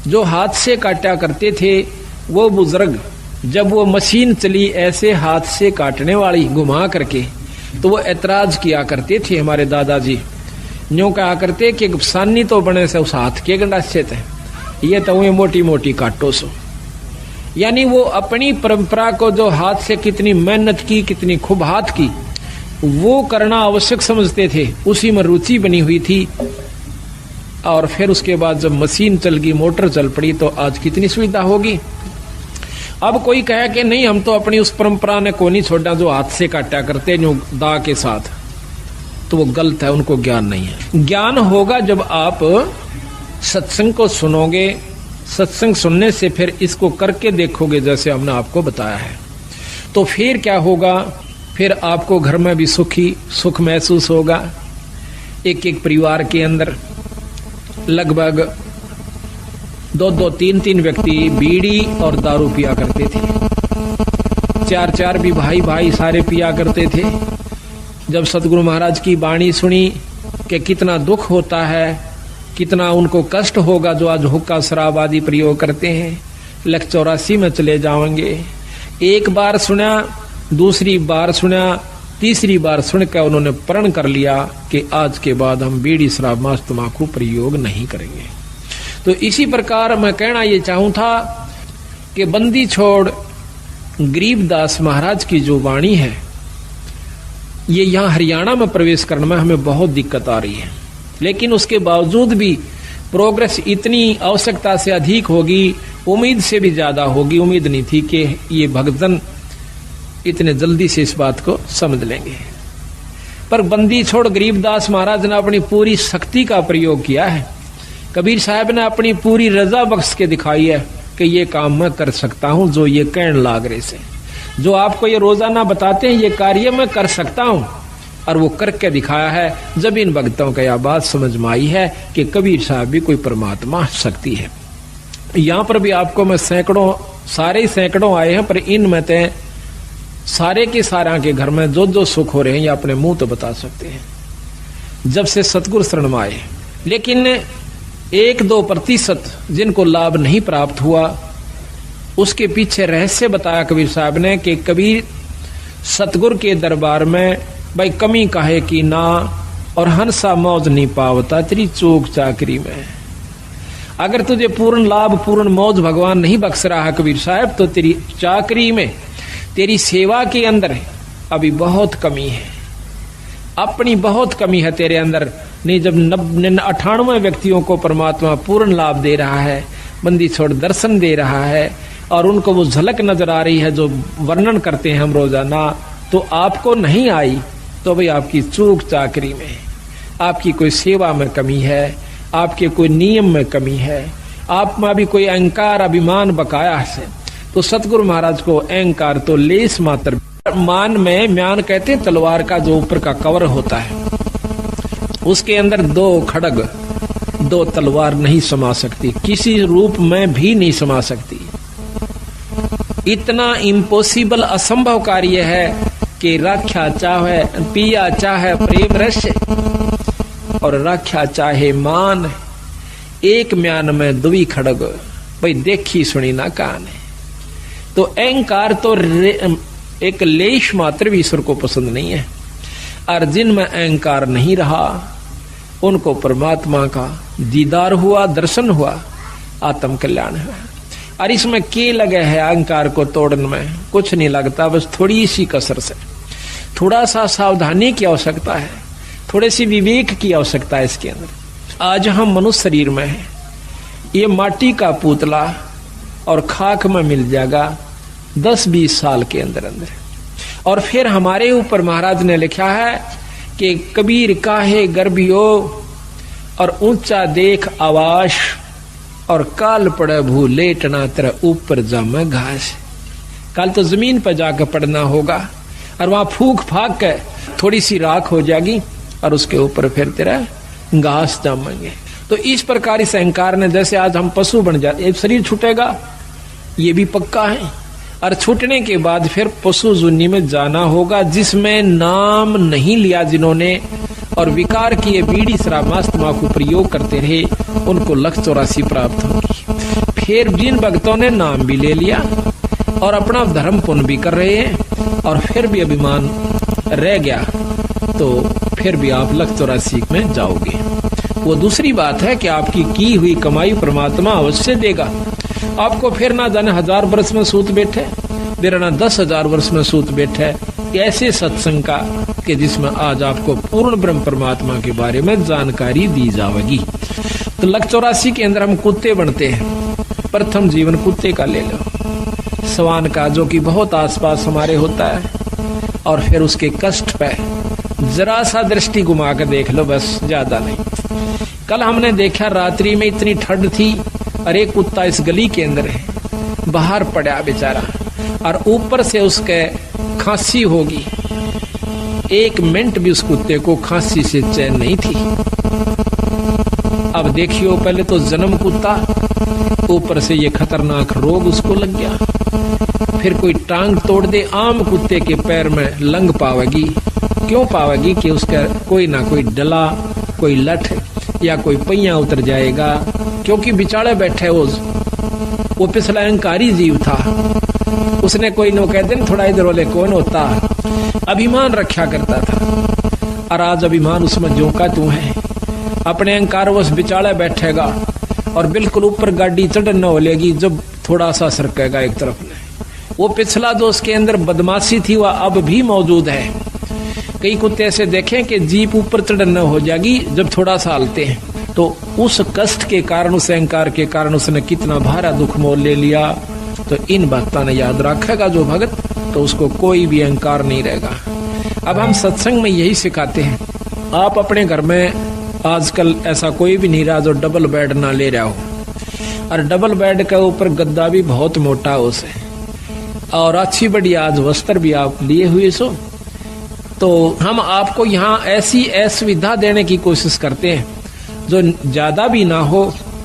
जो हाथ से काटा करते थे वो बुजुर्ग जब वो मशीन चली ऐसे हाथ से काटने वाली घुमा करके, तो वो ऐतराज किया करते थे हमारे दादाजी। यूं कहा करते कि सानी तो बने से उस हाथ के गंडासे थे, ये तो वे मोटी मोटी काटो सो। यानी वो अपनी परंपरा को जो हाथ से कितनी मेहनत की, कितनी खूब हाथ की, वो करना आवश्यक समझते थे, उसी में रुचि बनी हुई थी। और फिर उसके बाद जब मशीन चल गई, मोटर चल पड़ी, तो आज कितनी सुविधा होगी। अब कोई कहे कि नहीं हम तो अपनी उस परंपरा ने को नहीं छोड़ा जो हाथ से काटा करते जो दा के साथ, तो वो गलत है, उनको ज्ञान नहीं है। ज्ञान होगा जब आप सत्संग को सुनोगे, सत्संग सुनने से फिर इसको करके देखोगे जैसे हमने आपको बताया है, तो फिर क्या होगा, फिर आपको घर में भी सुख महसूस होगा। एक एक परिवार के अंदर लगभग 2-2, 3-3 व्यक्ति बीड़ी और दारू पिया करते थे, 4-4 भी भाई सारे पिया करते थे। जब सतगुरु महाराज की वाणी सुनी कि कितना दुख होता है, कितना उनको कष्ट होगा जो आज हुक्का शराब आदि प्रयोग करते हैं, 184 में चले जाएंगे। एक बार सुना, दूसरी बार सुना, तीसरी बार सुनकर उन्होंने प्रण कर लिया कि आज के बाद हम बीड़ी शराब मांस तंबाकू प्रयोग नहीं करेंगे। तो इसी प्रकार मैं कहना ये चाहूं था कि बंदी छोड़ गरीबदास महाराज की जो वाणी है, ये यहाँ हरियाणा में प्रवेश करने में हमें बहुत दिक्कत आ रही है, लेकिन उसके बावजूद भी प्रोग्रेस इतनी आवश्यकता से अधिक होगी, उम्मीद से भी ज्यादा होगी। उम्मीद नहीं थी कि ये भक्तजन इतने जल्दी से इस बात को समझ लेंगे, पर बंदी छोड़ गरीबदास महाराज ने अपनी पूरी शक्ति का प्रयोग किया है। कबीर साहब ने अपनी पूरी रजा बख्श के दिखाई है कि ये काम मैं कर सकता हूं, जो ये कहन लाग रहे से, जो आपको ये रोजाना बताते हैं, ये कार्य मैं कर सकता हूं, और वो करके दिखाया है। जब इन भक्तों को यह बात समझ में आई है कि कबीर साहब भी कोई परमात्मा शक्ति है। यहाँ पर भी आपको मैं सैकड़ों आए हैं, पर इनमें ते सारे के सारा के घर में जो सुख हो रहे हैं, ये अपने मुंह तो बता सकते हैं जब से सतगुरु शरण में आए। लेकिन 1-2% जिनको लाभ नहीं प्राप्त हुआ, उसके पीछे रहस्य बताया कबीर साहब ने कि कबीर सतगुरु के दरबार में भाई कमी काहे की ना, और हंसा मौज नहीं पावता तेरी चूक चाकरी में। अगर तुझे पूर्ण लाभ पूर्ण मौज भगवान नहीं बख्श रहा कबीर साहब, तो तेरी चाकरी में, तेरी सेवा के अंदर अभी बहुत कमी है, अपनी बहुत कमी है तेरे अंदर। नहीं, जब 98 व्यक्तियों को परमात्मा पूर्ण लाभ दे रहा है, बंदी छोड़ दर्शन दे रहा है, और उनको वो झलक नजर आ रही है जो वर्णन करते हैं हम रोजाना, तो आपको नहीं आई, तो भाई आपकी चूक चाकरी में, आपकी कोई सेवा में कमी है, आपके कोई नियम में कमी है, आप में भी कोई अहंकार अभिमान बकाया है। तो सतगुरु महाराज को अहंकार तो लेस मात्र मान में, म्यान कहते हैं तलवार का जो ऊपर का कवर होता है, उसके अंदर 2 खड़ग 2 तलवार नहीं समा सकती, किसी रूप में भी नहीं समा सकती। इतना इम्पॉसिबल असंभव कार्य है कि राख्या चाहे पिया चाहे प्रेम रस, और राख्या चाहे मान, एक म्यान में 2 खड़ग, भाई देखी सुनी ना कान है। तो अहंकार तो एक लेश मात्र भी ईश्वर को पसंद नहीं है, और जिनमें अहंकार नहीं रहा उनको परमात्मा का दीदार हुआ, दर्शन हुआ, आत्म कल्याण हुआ। और इसमें के लगे है अहंकार को तोड़ने में, कुछ नहीं लगता, बस थोड़ी सी कसर से, थोड़ा सा सावधानी की आवश्यकता है, थोड़े सी विवेक की आवश्यकता है इसके अंदर। आज हम मनुष्य शरीर में है, ये माटी का पुतला और खाक में मिल जाएगा 10-20 साल के अंदर अंदर। और फिर हमारे ऊपर महाराज ने लिखा है कि कबीर काहे गर्भियो और ऊंचा देख आवास, और काल पड़े भू लेटना तेरा ऊपर जामे घास। कल तो जमीन पर जाकर पड़ना होगा, और वहां फूक फाक के थोड़ी सी राख हो जाएगी, और उसके ऊपर फिर तेरा घास जामेंगे। तो इस प्रकार इस अहंकार ने, जैसे आज हम पशु बन जाते, शरीर छूटेगा ये भी पक्का है, और छूटने के बाद फिर पशु जुन्नी में जाना होगा, जिसमें नाम नहीं लिया जिन्होंने, और विकार किए बीड़ी शराब मांस तंबाकू प्रयोग करते रहे, उनको 184 प्राप्त होगी। फिर जिन भक्तों ने नाम भी ले लिया, और अपना धर्म पुण्य भी कर रहे हैं और फिर भी अभिमान रह गया तो फिर भी आप लख 84 में जाओगे। वो दूसरी बात है कि आपकी की हुई कमाई परमात्मा अवश्य देगा आपको। फिर ना जाने 1000 वर्ष में सूत बैठे, फिर ना 10,000 वर्ष में सूत बैठे ऐसे सत्संग का कि जिसमें आज आपको पूर्ण ब्रह्म परमात्मा के बारे में जानकारी दी जाएगी। तो लख 84 के अंदर हम कुत्ते बनते हैं। प्रथम जीवन कुत्ते का ले लो, स्वान का, जो कि बहुत आसपास हमारे होता है, और फिर उसके कष्ट पे जरा सा दृष्टि घुमा कर देख लो, बस ज्यादा नहीं। कल हमने देखा रात्रि में इतनी ठंड थी और एक कुत्ता इस गली के अंदर है, बाहर पड़ा बेचारा, और ऊपर से उसके खांसी होगी। 1 मिनट भी उस कुत्ते को खांसी से चैन नहीं थी। अब देखियो, पहले तो जन्म कुत्ता, ऊपर से ये खतरनाक रोग उसको लग गया। फिर कोई टांग तोड़ दे, आम कुत्ते के पैर में लंग पावेगी। क्यों पावेगी? कि उसका कोई ना कोई डला, कोई लठ या कोई पहिया उतर जाएगा, क्योंकि बिचारे बैठे वो पिछला अहंकारी जीव था। उसने कोई नो कहते न थोड़ा इधर वाले कौन होता, अभिमान रखा करता था, और आज अभिमान उसमें जोका तू है। अपने अहंकार वश बिचारे बैठेगा और बिल्कुल ऊपर गाड़ी चढ़न हो लेगी जब थोड़ा सा सरकेगा एक तरफ में। वो पिछला जो उसके अंदर बदमाशी थी वह अब भी मौजूद है। कई कुत्ते ऐसे देखें कि जीप ऊपर चढ़न हो जाएगी जब थोड़ा सा हलते हैं, तो उस कष्ट के कारण, उस अहंकार के कारण उसने कितना भारा दुख मोल ले लिया। तो इन बातों ने याद रखेगा जो भगत, तो उसको कोई भी अहंकार नहीं रहेगा। अब हम सत्संग में यही सिखाते हैं। आप अपने घर में आजकल ऐसा कोई भी नहीं रहा जो डबल बेड ना ले रहा हो, और डबल बेड के ऊपर गद्दा भी बहुत मोटा हो से, और अच्छी बड़ी आज वस्त्र भी आप लिए हुए सो। तो हम आपको यहाँ ऐसी असुविधा देने की कोशिश करते हैं जो ज्यादा भी ना हो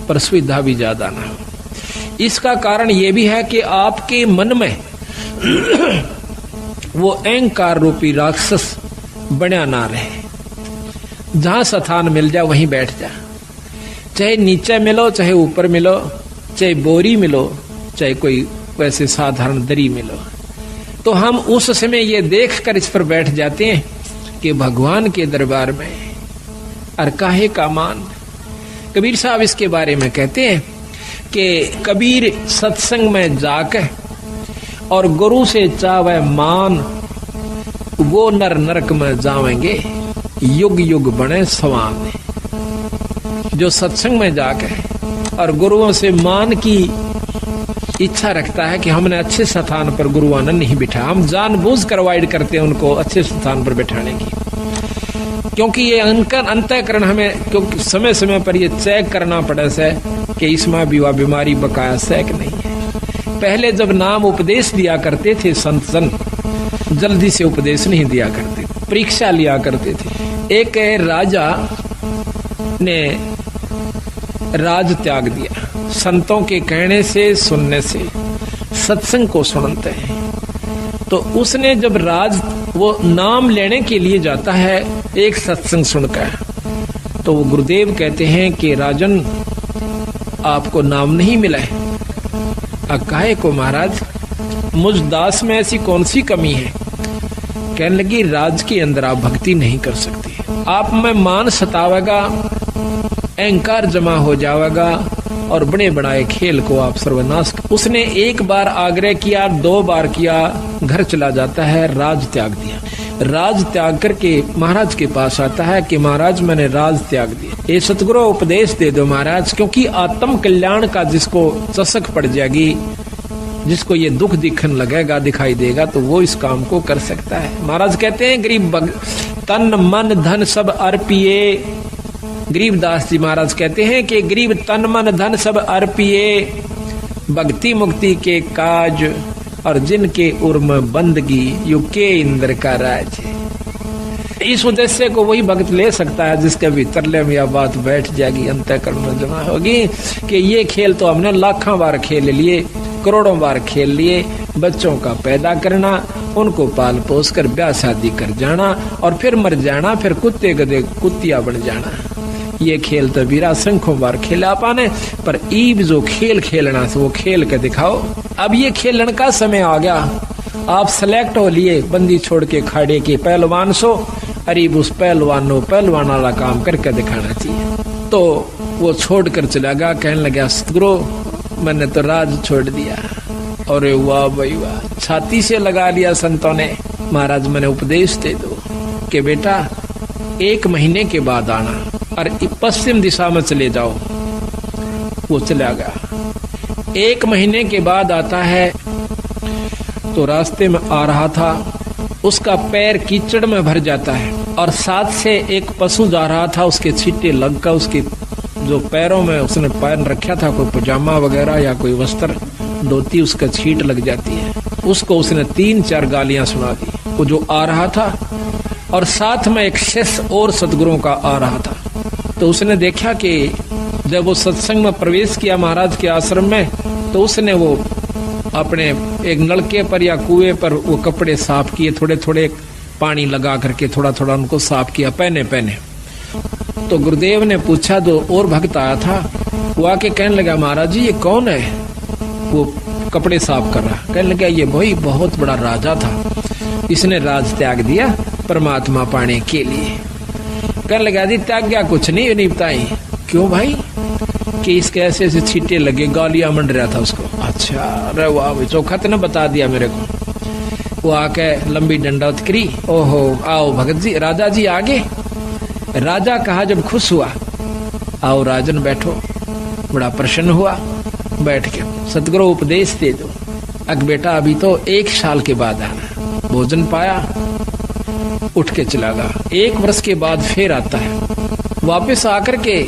पर सुविधा भी ज्यादा ना हो। इसका कारण ये भी है कि आपके मन में वो अहंकार रूपी राक्षस बना ना रहे। जहां स्थान मिल जाए वहीं बैठ जा, चाहे नीचे मिलो, चाहे ऊपर मिलो, चाहे बोरी मिलो, चाहे कोई वैसे साधारण दरी मिलो, तो हम उस समय ये देखकर इस पर बैठ जाते हैं कि भगवान के दरबार में और काहे का मान। कबीर साहब इसके बारे में कहते हैं कि कबीर सत्संग में जाकर और गुरु से चावे मान, वो नर नरक में जावेंगे, युग युग बने सवान। जो सत्संग में जाकर और गुरुओं से मान की इच्छा रखता है कि हमने अच्छे स्थान पर गुरुआनंद नहीं बिठा, हम जानबूझ कर अवॉइड करते हैं उनको अच्छे स्थान पर बैठाने की, क्योंकि ये अंतःकरण हमें क्योंकि समय समय पर ये चेक करना पड़े से कि इसमें भी वह बीमारी बकाया सैक नहीं है। पहले जब नाम उपदेश दिया करते थे संत जल्दी से उपदेश नहीं दिया करते, परीक्षा लिया करते थे। एक राजा ने राज त्याग दिया, संतों के कहने से सुनने से, सत्संग को सुनते हैं। तो उसने जब राज वो नाम लेने के लिए जाता है एक सत्संग सुनकर, तो वो गुरुदेव कहते हैं कि राजन आपको नाम नहीं मिला है। काहे को महाराज, मुझ दास में ऐसी कौन सी कमी है? कहने लगी राज के अंदर आप भक्ति नहीं कर सकते, आप में मान सतावेगा, अहंकार जमा हो जाएगा और बड़े बनाए खेल को आप सर्वनाश। उसने एक बार आग्रह किया, 2 बार किया, घर चला जाता है, राज त्याग दिया। राज त्याग करके महाराज के पास आता है कि महाराज मैंने राज त्याग दिया, ये सतगुरु उपदेश दे दो महाराज, क्योंकि आत्म कल्याण का जिसको चसक पड़ जाएगी, जिसको ये दुख दिखने लगेगा, दिखाई देगा, तो वो इस काम को कर सकता है। महाराज कहते हैं गरीब तन मन धन सब अर्पिए, गरीबदास जी महाराज कहते हैं कि गरीब तन मन धन सब अर्पिए, भक्ति मुक्ति के काज और जिनके उर्म बंदगी, युके इंद्र का राज। इस उद्देश्य को वही भक्त ले सकता है जिसके भीतर ले में यह बात बैठ जाएगी, अंतःकरण में जमा होगी कि ये खेल तो हमने लाखों बार खेल लिए, करोड़ों बार खेल लिए। बच्चों का पैदा करना, उनको पाल पोस कर ब्याह शादी कर जाना और फिर मर जाना, फिर कुत्ते गधे कुत्तिया बन जाना, ये खेल तो बीरा संखों बार खेला पाने, पर ईब जो खेल खेलना से वो खेल के दिखाओ। अब ये खेलन का समय आ गया, आप सेलेक्ट हो लिए बंदी छोड़ के खाड़े के पहलवान सो, अरीब उस पहलवान वाला काम करके दिखाना चाहिए। तो वो छोड़ कर चला गया, कहने लगा सतगुरु मैंने तो राज छोड़ दिया। अरे वाह भाई वाह, छाती से लगा लिया संतों ने। महाराज मैंने उपदेश दे दो कि बेटा 1 महीने के बाद आना और पश्चिम दिशा में चले जाओ। वो चला गया। 1 महीने के बाद आता है तो रास्ते में आ रहा था, उसका पैर कीचड़ में भर जाता है और साथ से एक पशु जा रहा था, उसके छींटे लगकर उसके जो पैरों में उसने पहन रखा था कोई पजामा वगैरह या कोई वस्त्र धोती, उसका छींट लग जाती है। उसको उसने 3-4 गालियां सुना दी। वो जो आ रहा था और साथ में एक शिष्य और सतगुरुओं का आ रहा था, तो उसने देखा कि जब वो सत्संग में प्रवेश किया महाराज के आश्रम में, तो उसने वो अपने एक नलके पर या कुएं पर वो कपड़े साफ किए, थोड़े थोड़े पानी लगा करके थोड़ा थोड़ा उनको साफ किया पहने पहने। तो गुरुदेव ने पूछा, जो और भक्त आया था वो आके कहने लगा महाराज जी ये कौन है? वो कपड़े साफ कर रहा। कहने लगा ये भाई बहुत बड़ा राजा था, इसने राज त्याग दिया परमात्मा पाने के लिए। कहने लगा जी त्याग गया कुछ नहीं बताई। क्यों भाई? कि इसके ऐसे ऐसे छींटे लगे, गालियां मंड रहा था उसको। अच्छा अरे वाह भाई, चौखत ने बता दिया मेरे को। वो आके लंबी डंडौत करी। ओहो आओ भगत जी, राजा जी आगे। राजा कहा जब खुश हुआ, आओ राजन बैठो। बड़ा प्रसन्न हुआ, बैठ के सतगुरु उपदेश दे दो। अग बेटा अभी तो 1 साल के बाद आना। भोजन पाया, उठ के चला गया। 1 वर्ष के बाद फिर आता है, वापस आकर के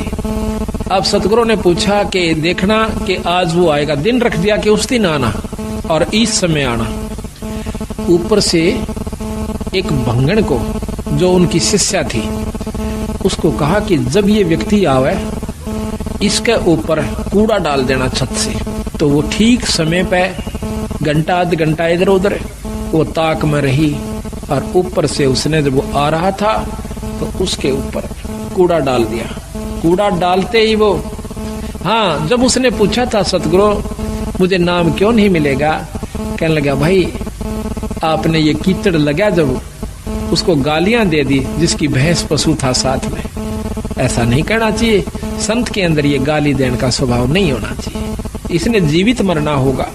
अब सतगुरु ने पूछा कि देखना कि आज वो आएगा। दिन रख दिया कि उस दिन आना और इस समय आना। ऊपर से एक भंगण को, जो उनकी शिष्या थी, उसको कहा कि जब ये व्यक्ति आवे इसके ऊपर कूड़ा डाल देना छत से। तो वो ठीक समय पे घंटा आध घंटा इधर उधर वो ताक में रही और ऊपर से उसने जब वो आ रहा था तो उसके ऊपर कूड़ा डाल दिया। कूड़ा डालते ही वो, हाँ जब उसने पूछा था सतगुरु मुझे नाम क्यों नहीं मिलेगा, कहने लगा भाई आपने ये कीचड़ लगा जब उसको गालियां दे दी जिसकी भैंस पशु था साथ में। ऐसा नहीं करना चाहिए, संत के अंदर ये गाली देने का स्वभाव नहीं होना चाहिए। इसने जीवित मरना होगा,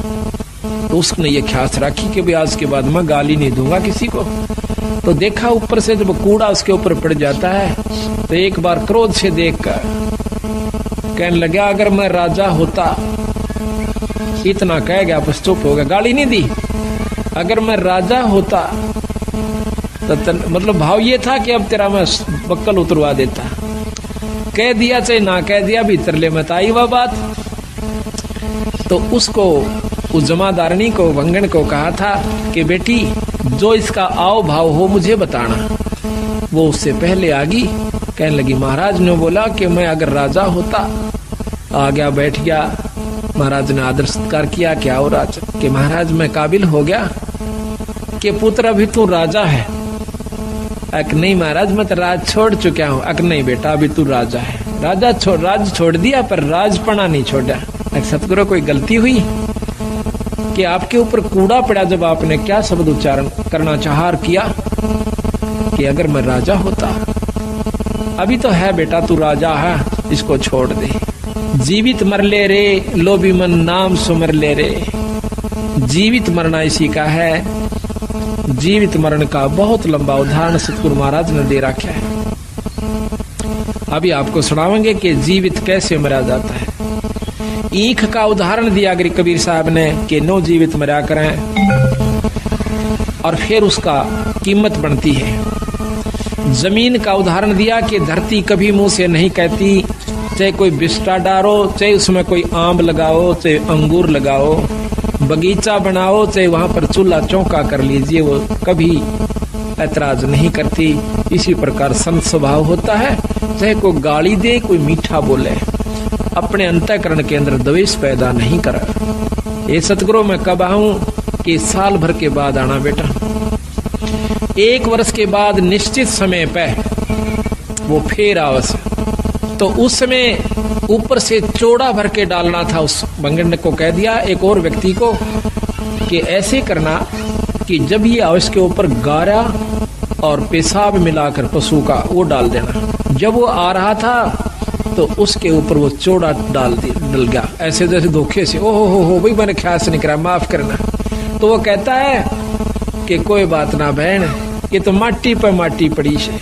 तो उसने ये ख्यास रखी कि भाई आज के बाद मैं गाली नहीं दूंगा किसी को। तो देखा ऊपर से जब कूड़ा उसके ऊपर पड़ जाता है तो एक बार क्रोध से देखकर कहने लगा अगर मैं राजा होता, इतना कह गया बस चुप हो गया, गाली नहीं दी। अगर मैं राजा होता तो मतलब भाव ये था कि अब तेरा मैं बक्कल उतरवा देता। कह दिया चाहे ना कह दिया, भीतर ले मत आई वह बात। तो उसको उस जमादारनी को भंगण को कहा था कि बेटी जो इसका आओ भाव हो मुझे बताना। वो उससे पहले आ गई, कहने लगी महाराज ने बोला कि मैं अगर राजा होता। आ गया, बैठ गया। महाराज ने आदर सत्कार किया, क्या हो राज? कि महाराज मैं काबिल हो गया कि पुत्र अभी तू राजा है। अक नहीं महाराज मैं तो राज छोड़ चुका हूँ। अक नहीं बेटा अभी तू राजा है। राज छोड़ दिया पर राजपना नहीं छोड़ा। अक सतगुरु कोई गलती हुई कि आपके ऊपर कूड़ा पड़ा जब आपने क्या शब्द उच्चारण करना चाहा किया कि अगर मैं राजा होता। अभी तो है बेटा तू राजा है, इसको छोड़ दे। जीवित मर ले रे लोभी मन नाम सुमर ले रे। जीवित मरना इसी का है। जीवित मरण का बहुत लंबा उदाहरण सतगुरु महाराज ने दे रखा है। अभी आपको सुनावेंगे कि जीवित कैसे मरा जाता है। ईख का उदाहरण दिया कबीर साहब ने कि नो जीवित मरा करें और फिर उसका कीमत बनती है। जमीन का उदाहरण दिया कि धरती कभी मुंह से नहीं कहती, चाहे कोई बिस्टा डालो, चाहे उसमें कोई आम लगाओ, चाहे अंगूर लगाओ, बगीचा बनाओ, चाहे वहां पर चूल्हा चौका कर लीजिए, वो कभी ऐतराज नहीं करती। इसी प्रकार संत स्वभाव होता है, चाहे कोई गाली दे कोई मीठा बोले, अपने अंतःकरण के अंदर द्वेष पैदा नहीं कर। ये सतगुरु मैं कब आऊं कि साल भर के बाद आना बेटा। 1 वर्ष के बाद निश्चित समय पे वो फिर आवस तो उस समय ऊपर से चौड़ा भर के डालना था। उस बंगड़ को कह दिया एक और व्यक्ति को कि ऐसे करना कि जब ये आवश्यक के ऊपर गारा और पेशाब मिलाकर पशु का वो डाल देना। जब वो आ रहा था तो उसके ऊपर वो चौड़ा डल गया, ऐसे जैसे धोखे से। ओहो हो भाई, मैंने ख्याल से नहीं करा, माफ करना। तो वो कहता है कि कोई बात ना बहन, ये तो माटी पर माटी पड़ी है,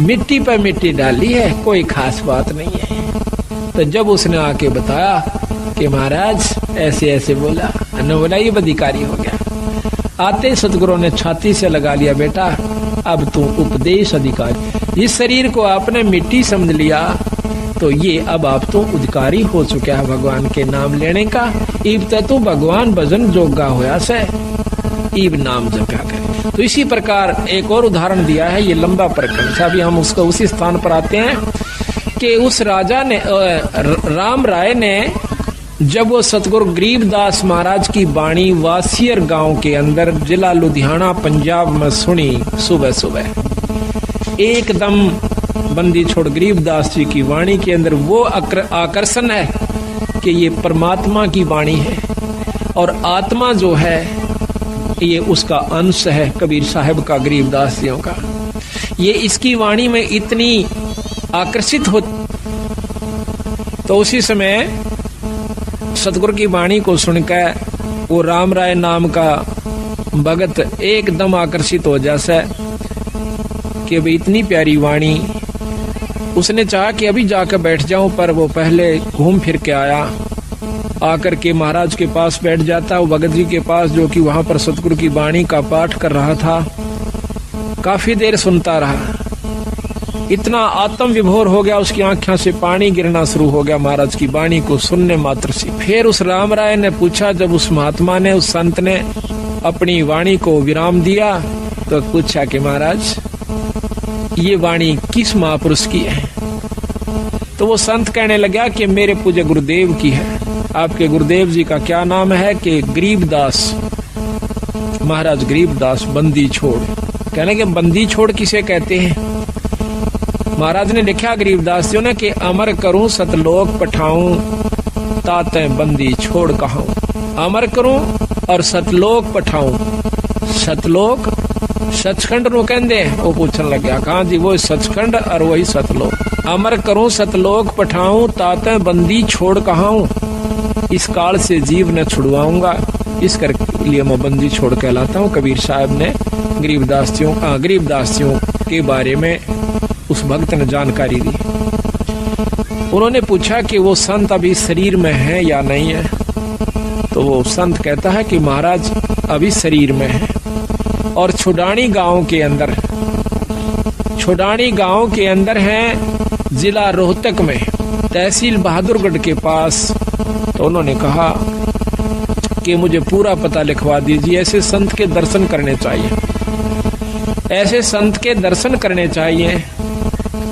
मिट्टी पर मिट्टी डाली है, कोई खास बात नहीं है। तो जब उसने आके बताया कि महाराज ऐसे ऐसे बोला, बोला ये अधिकारी हो गया। आते सतगुरु ने छाती से लगा लिया, बेटा अब तू उपदेश अधिकारी, इस शरीर को आपने मिट्टी समझ लिया तो ये अब आप तो अधिकारी हो चुका है भगवान के नाम लेने का। इब तू भगवान भजन जोगा होया से, इब नाम जपा कर। तो इसी प्रकार एक और उदाहरण दिया है, ये लंबा प्रकरण था। अभी हम उसको उसी स्थान पर आते हैं कि उस राजा ने राम राय ने जब वो सतगुरु गरीबदास महाराज की वाणी वासियर गांव के अंदर जिला लुधियाना पंजाब में सुनी, सुबह सुबह एकदम बंदी छोड़ गरीबदास जी की वाणी के अंदर वो आकर्षण है कि ये परमात्मा की वाणी है और आत्मा जो है ये उसका अंश है कबीर साहब का, गरीबदास जियों का। ये इसकी वाणी में इतनी आकर्षित हो। तो उसी समय सतगुरु की वाणी को सुनकर वो राम राय नाम का भगत एकदम आकर्षित हो जैसे कि भाई इतनी प्यारी वाणी। उसने चाहा कि अभी जाकर बैठ जाऊं, पर वो पहले घूम फिर के आया, आकर के महाराज के पास बैठ जाता, वो भगत जी के पास जो कि वहां पर सतगुरु की वाणी का पाठ कर रहा था। काफी देर सुनता रहा, इतना आत्म विभोर हो गया, उसकी आंखों से पानी गिरना शुरू हो गया महाराज की वाणी को सुनने मात्र से। फिर उस राम राय ने पूछा, जब उस महात्मा ने, उस संत ने अपनी वाणी को विराम दिया तो पूछा कि महाराज ये वाणी किस महापुरुष की है? तो वो संत कहने लगा कि मेरे पूज्य गुरुदेव की है। आपके गुरुदेव जी का क्या नाम है? कि गरीबदास महाराज, गरीबदास बंदी छोड़। कहने के बंदी छोड़ किसे कहते हैं? महाराज ने लिखा गरीबदास जी ने कि अमर करूं सतलोक पठाऊं, ताते बंदी छोड़ कहूं। अमर करूं और सतलोक पठाऊं। सतलोक सचखंड नो कहते हैं। वो पूछने लग गया, कहा जी? वो सचखंड और वही सतलोक। अमर करूं सतलोक पठाऊं, ताते बंदी छोड़ कहूं। इस काल से जीव न छुड़वाऊंगा, इस कर लिए मैं बंदी छोड़ कहलाता हूँ। कबीर साहब ने गरीबदासियों के बारे में उस भक्त ने जानकारी दी। उन्होंने पूछा कि वो संत अभी शरीर में है या नहीं है? तो वो संत कहता है कि महाराज अभी शरीर में है और छुडानी गांव के अंदर है, जिला रोहतक में, तहसील बहादुरगढ़ के पास। तो उन्होंने कहा कि मुझे पूरा पता लिखवा दीजिए। ऐसे संत के दर्शन करने चाहिए, ऐसे संत के दर्शन करने चाहिए,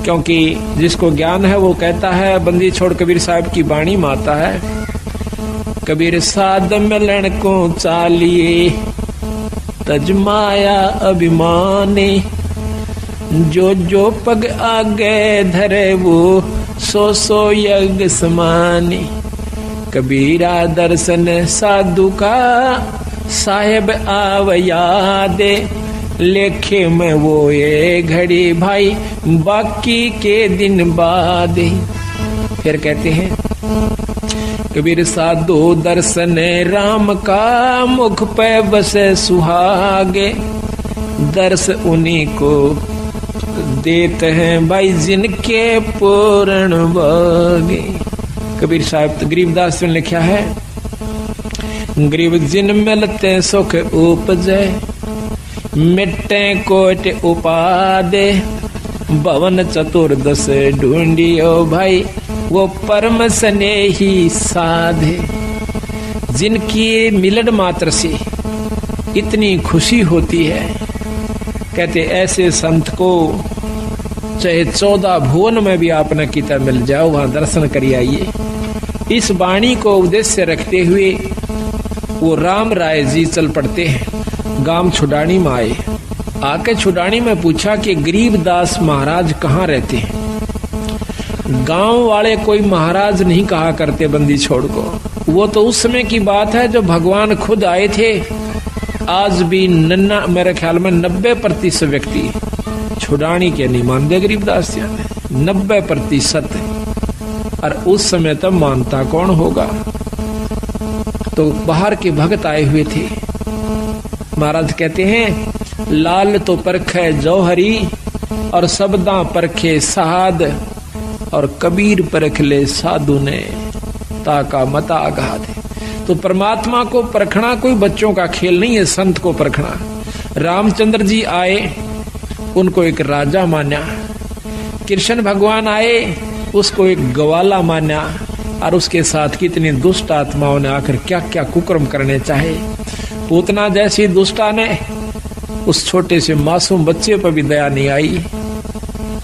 क्योंकि जिसको ज्ञान है वो कहता है। बंदी छोड़ कबीर साहब की वाणी में आता है, कबीर साध मिलन को चालिए, तजमाया अभिमानी, जो जो पग आगे धरे वो सो सो यज्ञ समानी। कबीरा दर्शन साधु का साहेब आव यादे, लेखे में वो ये घड़ी भाई बाकी के दिन बाद। फिर कहते हैं कबीर साधु दर्शन राम का, मुख पे बसे सुहागे, दर्श उन्हीं को देते हैं भाई जिनके पूर्ण भागे। कबीर साहब गरीबदास ने लिखा है, गरीब जिन मिलते सुख उपजे, मिट्टे कोट उपादे, भवन चतुर्दश ढूंढियो भाई वो परम स्नेही साधे। जिनकी मिलन मात्र से इतनी खुशी होती है, कहते ऐसे संत को चाहे 14 भुवन में भी आप न किता मिल जाओ, वहां दर्शन करिए आइए। इस वाणी को उद्देश्य रखते हुए वो राम राय जी चल पड़ते हैं। गांव छुडानी में आए, आके छुडानी में पूछा कि गरीबदास महाराज कहाँ रहते हैं? गांव वाले कोई महाराज नहीं कहा करते बंदी छोड़ को, वो तो उस समय की बात है जो भगवान खुद आए थे। आज भी मेरे ख्याल में 90% व्यक्ति छुड़ानी के नहीं मानते गरीबदास जी ने, 90%। और उस समय तब मानता कौन होगा। तो बाहर के भक्त आए हुए थे। महाराज कहते हैं लाल तो परखे जौहरी और सबदा परखे साध और कबीर परख ले साधु ने ताका मता आघात। तो परमात्मा को परखना कोई बच्चों का खेल नहीं है, संत को परखना। रामचंद्र जी आए, उनको एक राजा माना। कृष्ण भगवान आए, उसको एक ग्वाला माना। और उसके साथ कितनी दुष्ट आत्माओं ने आकर क्या क्या कुकर्म करने चाहे। पूतना जैसी दुष्टा ने उस छोटे से मासूम बच्चे पर भी दया नहीं आई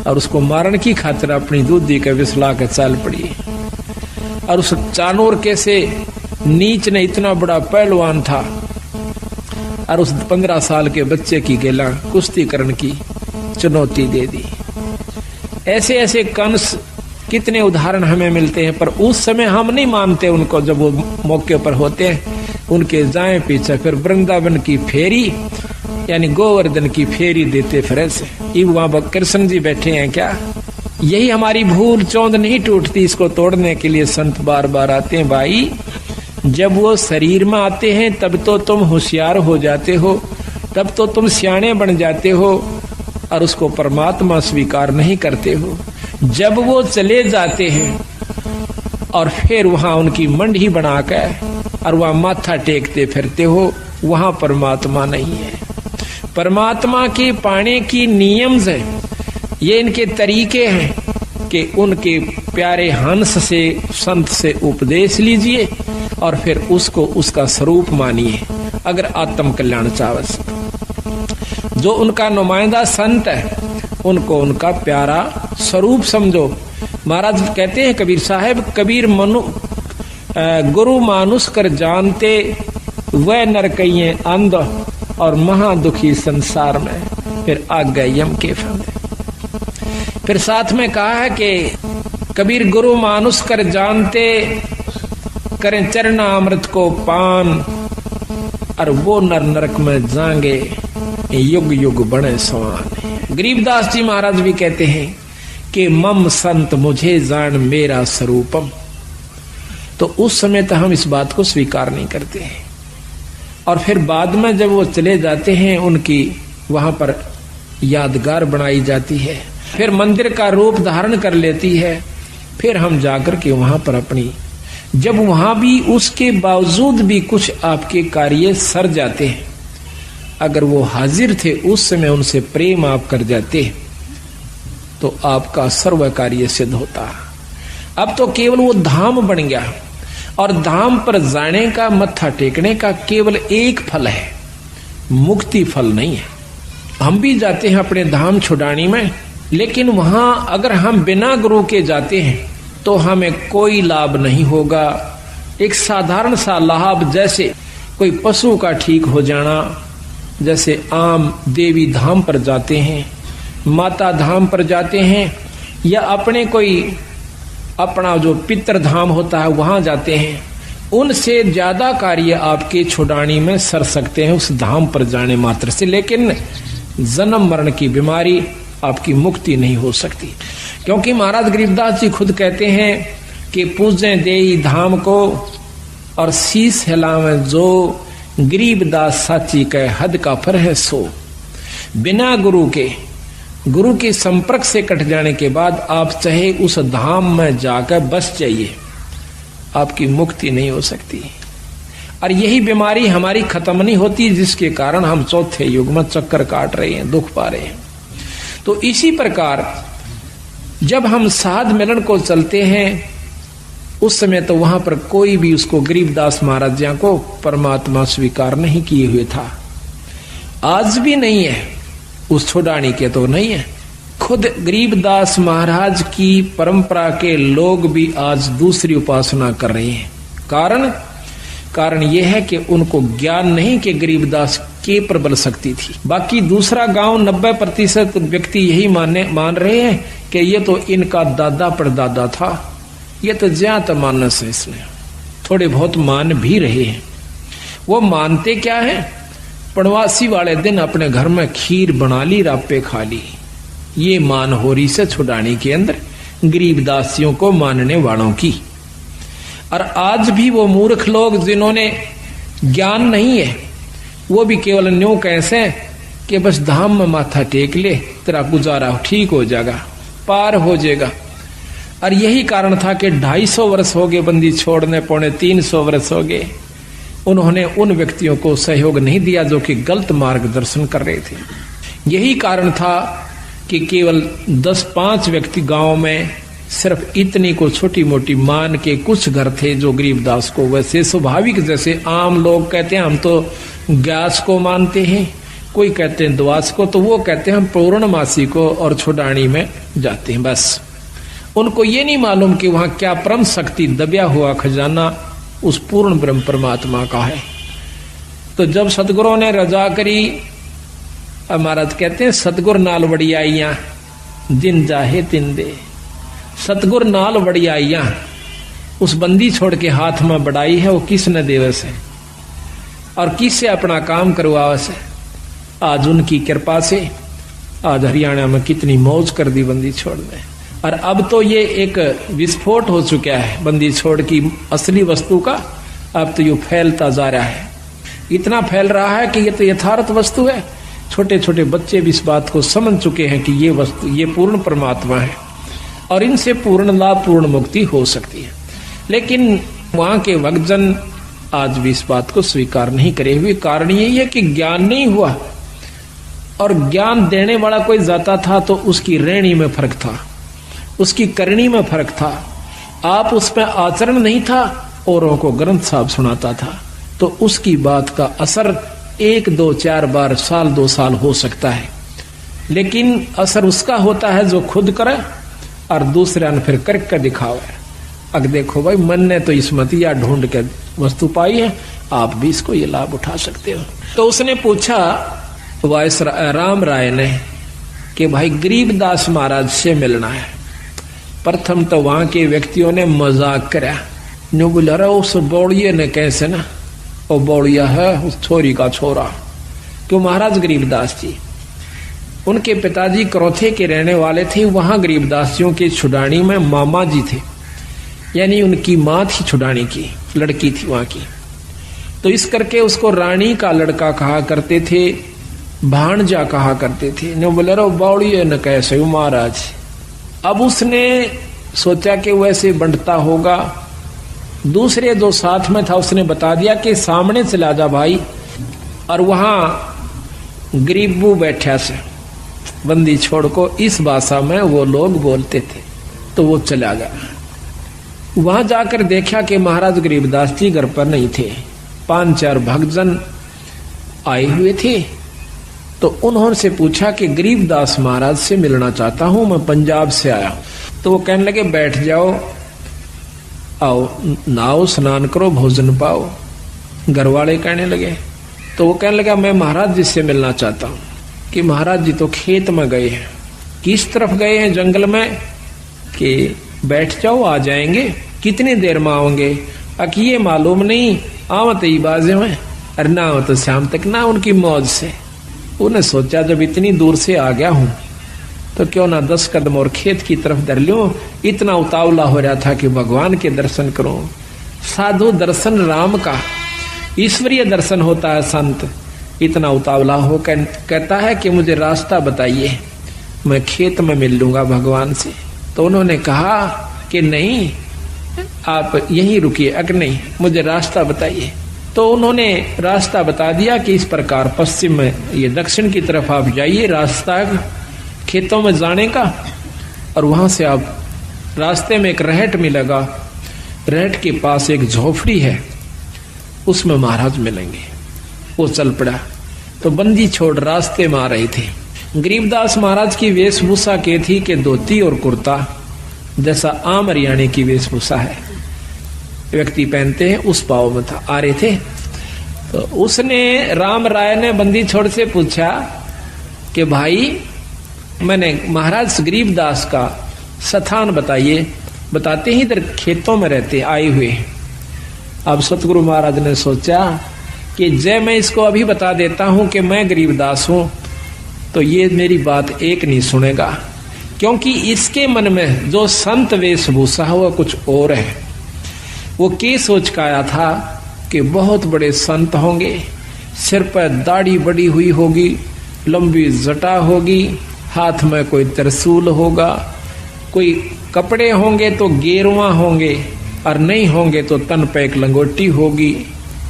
और उसको मारने की खातिर अपनी दूधी के विसला के चाल पड़ी। और उस चानूर के से नीच ने इतना बड़ा पहलवान था और उस 15 साल के बच्चे की गेला कुश्ती करने की चुनौती दे दी। ऐसे ऐसे कंस कितने उदाहरण हमें मिलते हैं, पर उस समय हम नहीं मानते उनको। जब वो मौके पर होते हैं उनके जाए पीछे फिर वृंदावन की फेरी यानी गोवर्धन की फेरी देते फिर ऐसे। वहां कृष्ण जी बैठे हैं क्या? यही हमारी भूल चौंध नहीं टूटती, इसको तोड़ने के लिए संत बार बार आते हैं। भाई जब वो शरीर में आते हैं तब तो तुम होशियार हो जाते हो, तब तो तुम सियाणे बन जाते हो और उसको परमात्मा स्वीकार नहीं करते हो। जब वो चले जाते हैं और फिर वहां उनकी मंडी बनाकर और वहां माथा टेकते फिरते हो, वहां परमात्मा नहीं है। परमात्मा के पाने की नियम है, ये इनके तरीके हैं कि उनके प्यारे हंस से संत से उपदेश लीजिए और फिर उसको उसका स्वरूप मानिए अगर आत्म कल्याण चाहत। जो उनका नुमाइंदा संत है उनको उनका प्यारा स्वरूप समझो। महाराज कहते हैं कबीर साहब, कबीर गुरु मानुष कर जानते वह नरकइये अंध और महादुखी संसार में फिर आ गए यम के फंदे। फिर साथ में कहा है कि कबीर गुरु मानुष कर जानते करें चरना अमृत को पान और वो नर नरक में जाएंगे युग युग बने समान। गरीबदास जी महाराज भी कहते हैं कि मम संत मुझे जान मेरा स्वरूपम। तो उस समय तो हम इस बात को स्वीकार नहीं करते हैं और फिर बाद में जब वो चले जाते हैं उनकी वहां पर यादगार बनाई जाती है, फिर मंदिर का रूप धारण कर लेती है। फिर हम जाकर के वहां पर अपनी, जब वहां भी उसके बावजूद भी कुछ आपके कार्य सर जाते हैं, अगर वो हाजिर थे उस समय उनसे प्रेम आप कर जाते तो आपका सर्व कार्य सिद्ध होता। अब तो केवल वो धाम बन गया और धाम पर जाने का, मत्था टेकने का केवल एक फल है, मुक्ति फल नहीं है। हम भी जाते हैं अपने धाम छुड़ानी में, लेकिन वहां अगर हम बिना गुरु के जाते हैं तो हमें कोई लाभ नहीं होगा। एक साधारण सा लाभ, जैसे कोई पशु का ठीक हो जाना, जैसे आम देवी धाम पर जाते हैं, माता धाम पर जाते हैं, या अपने कोई अपना जो पितृ धाम होता है वहां जाते हैं, उनसे ज्यादा कार्य आपके छुड़ानी में सर सकते हैं उस धाम पर जाने मात्र से। लेकिन जन्म मरण की बीमारी आपकी मुक्ति नहीं हो सकती, क्योंकि महाराज गरीबदास जी खुद कहते हैं कि पूजे देई धाम को और शीस हिलावे जो, गरीबदास साची कह हद का फर है सो। बिना गुरु के संपर्क से कट जाने के बाद आप चाहे उस धाम में जाकर बस जाइए, आपकी मुक्ति नहीं हो सकती। और यही बीमारी हमारी खत्म नहीं होती, जिसके कारण हम चौथे युग में चक्कर काट रहे हैं, दुख पा रहे हैं। तो इसी प्रकार जब हम साध मिलन को चलते हैं उस समय तो वहां पर कोई भी उसको गरीबदास महाराज जी को परमात्मा स्वीकार नहीं किए हुए था, आज भी नहीं है, उस छुड़ानी के तो नहीं है। खुद गरीबदास महाराज की परंपरा के लोग भी आज दूसरी उपासना कर रहे हैं। कारण यह है कि उनको ज्ञान नहीं कि गरीबदास के प्रबल शक्ति थी। बाकी दूसरा गांव 90% व्यक्ति यही मान रहे हैं कि ये तो इनका दादा परदादा था, ये तो ज्यादा मानस है, इसमें थोड़े बहुत मान भी रहे हैं। वो मानते क्या है, पड़वासी वाले दिन अपने घर में खीर बना ली, रापे खा ली। ये मान हो रही से छुड़ाने के अंदर गरीबदासियों को मानने वालों की। और आज भी वो मूर्ख लोग जिन्होंने ज्ञान नहीं है, वो भी केवल न्यों कैसे कि बस धाम में माथा टेक ले, तेरा गुजारा ठीक हो जाएगा, पार हो जाएगा। और यही कारण था कि 250 वर्ष हो गए बंदी छोड़ने, 350 वर्ष हो गए, उन्होंने उन व्यक्तियों को सहयोग नहीं दिया जो कि गलत मार्गदर्शन कर रहे थे। यही कारण था कि केवल 10-5 व्यक्ति गांव में सिर्फ इतनी को छोटी मोटी मान के कुछ घर थे जो गरीबदास को, वैसे स्वाभाविक जैसे आम लोग कहते हैं हम तो ग्यास को मानते हैं, कोई कहते हैं द्वास को, तो वो कहते हैं हम पूर्णमासी को और छुड़ानी में जाते हैं। बस उनको ये नहीं मालूम कि वहां क्या परम शक्ति दबिया हुआ खजाना उस पूर्ण ब्रह्म परमात्मा का है। तो जब सतगुरु ने रजा करी, महाराज कहते हैं सतगुर नाल वड़ियाइयां जिन जाहे तिन दे। सतगुर नाल वड़ियाइयां उस बंदी छोड़ के हाथ में बढ़ाई है, वो किसने देवस है और किससे अपना काम करवावस है। आज उनकी कृपा से आज हरियाणा में कितनी मौज कर दी बंदी छोड़ ने। और अब तो ये एक विस्फोट हो चुका है बंदी छोड़ की असली वस्तु का। अब तो ये फैलता जा रहा है, इतना फैल रहा है कि ये तो यथार्थ वस्तु है। छोटे छोटे बच्चे भी इस बात को समझ चुके हैं कि ये वस्तु, ये पूर्ण परमात्मा है और इनसे पूर्ण लाभ, पूर्ण मुक्ति हो सकती है। लेकिन वहां के भक्तजन आज भी इस बात को स्वीकार नहीं करे हुए। कारण यही है कि ज्ञान नहीं हुआ, और ज्ञान देने वाला कोई जाता था तो उसकी रहनी में फर्क था, उसकी करनी में फर्क था। आप उसमें आचरण नहीं था, औरों को ग्रंथ साहब सुनाता था, तो उसकी बात का असर 1, 2, 4 बार, साल 2 साल हो सकता है। लेकिन असर उसका होता है जो खुद करे और दूसरे ने फिर करके दिखावे। अब देखो भाई, मन ने तो इसमतिया ढूंढ के वस्तु पाई है, आप भी इसको ये लाभ उठा सकते हो। तो उसने पूछा वायस राम राय ने कि भाई गरीबदास महाराज से मिलना है। प्रथम तो वहां के व्यक्तियों ने मजाक करा, न्यू बोला रहा उस बौड़िए ने कैसे ना, वो बौड़िया है उस छोरी का छोरा। क्यों? महाराज गरीबदास जी, उनके पिताजी करौथे के रहने वाले थे। वहां गरीबदासियों के छुड़ानी में मामा जी थे, यानी उनकी माँ थी छुड़ानी की, लड़की थी वहां की। तो इस करके उसको रानी का लड़का कहा करते थे, भाणजा कहा करते थे। नो बोले रो बौड़िए न कैसे महाराज। अब उसने सोचा कि वैसे बंटता होगा। दूसरे जो साथ में था उसने बता दिया कि सामने चला जा भाई, और वहां गरीबू बैठा से बंदी छोड़ को इस भाषा में वो लोग बोलते थे। तो वो चला गया। वहां जाकर देखा कि महाराज गरीबदास जी घर पर नहीं थे, 5-4 भक्तजन आए हुए थे। तो उन्होंने से पूछा कि गरीबदास महाराज से मिलना चाहता हूं, मैं पंजाब से आया हूं। तो वो कहने लगे बैठ जाओ, आओ नहाओ स्नान करो, भोजन पाओ। घर वाले कहने लगे, तो वो कहने लगा मैं महाराज जी से मिलना चाहता हूं। कि महाराज जी तो खेत में गए हैं। किस तरफ गए हैं? जंगल में। कि बैठ जाओ आ जाएंगे। कितनी देर में आओगे? ये मालूम नहीं, आवत ही बाजे में, अरे ना हो तो शाम तक ना। उनकी मौज से उन्हें सोचा जब इतनी दूर से आ गया हूं तो क्यों ना 10 कदम और खेत की तरफ धर लूं। इतना उतावला हो रहा था कि भगवान के दर्शन करूं। साधु दर्शन राम का, ईश्वरीय दर्शन होता है संत। इतना उतावला हो कहता है कि मुझे रास्ता बताइए, मैं खेत में मिल लूंगा भगवान से। तो उन्होंने कहा कि नहीं, आप यहीं रुकिए, अगर नहीं मुझे रास्ता बताइए। तो उन्होंने रास्ता बता दिया कि इस प्रकार पश्चिम में, ये दक्षिण की तरफ आप जाइए, रास्ता खेतों में जाने का। और वहां से आप रास्ते में एक रहट मिलेगा, रहट के पास एक झोपड़ी है, उसमें महाराज मिलेंगे। वो चल पड़ा। तो बंदी छोड़ रास्ते में आ रहे थे। गरीबदास महाराज की वेशभूषा के थी कि धोती और कुर्ता, जैसा आम हरियाणे की वेशभूषा है व्यक्ति पहनते हैं, उस पाव में था। आ रहे थे तो उसने राम राय ने बंदी छोड़ से पूछा कि भाई मैंने महाराज गरीबदास का स्थान बताइए। बताते ही इधर खेतों में रहते आए हुए। अब सतगुरु महाराज ने सोचा कि जय मैं इसको अभी बता देता हूं कि मैं गरीबदास हूं तो ये मेरी बात एक नहीं सुनेगा, क्योंकि इसके मन में जो संत वेशभूषा है वह कुछ और है। वो क्या सोच का आया था कि बहुत बड़े संत होंगे, सिर पर दाढ़ी बड़ी हुई होगी, लंबी जटा होगी, हाथ में कोई त्रिशूल होगा, कोई कपड़े होंगे तो गेरुआ होंगे और नहीं होंगे तो तन पे एक लंगोटी होगी,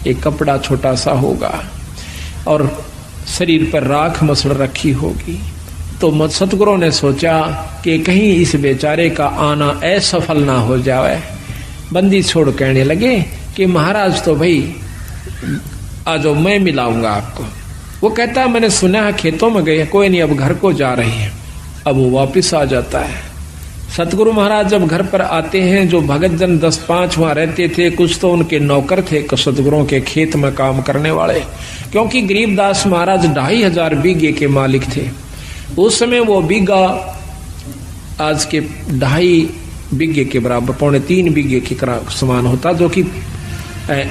एक कपड़ा छोटा सा होगा और शरीर पर राख मसड़ रखी होगी। तो सतगुरु ने सोचा कि कहीं इस बेचारे का आना असफल ना हो जाए। बंदी छोड़ कहने लगे कि महाराज तो भाई आ जाओ, मैं मिलाऊंगा आपको। वो कहता मैंने सुना है खेतों में गए, कोई नहीं अब घर को जा रहे हैं। अब वो वापिस आ जाता है। सतगुरु महाराज जब घर पर आते हैं, जो भगत जन 10-5 वहां रहते थे, कुछ तो उनके नौकर थे सतगुरुओं के खेत में काम करने वाले, क्योंकि गरीबदास महाराज 2500 बीघे के मालिक थे। उस समय वो बीघा आज के 2.5 बीघे के बराबर, 3.25 बीघे के समान होता, जो कि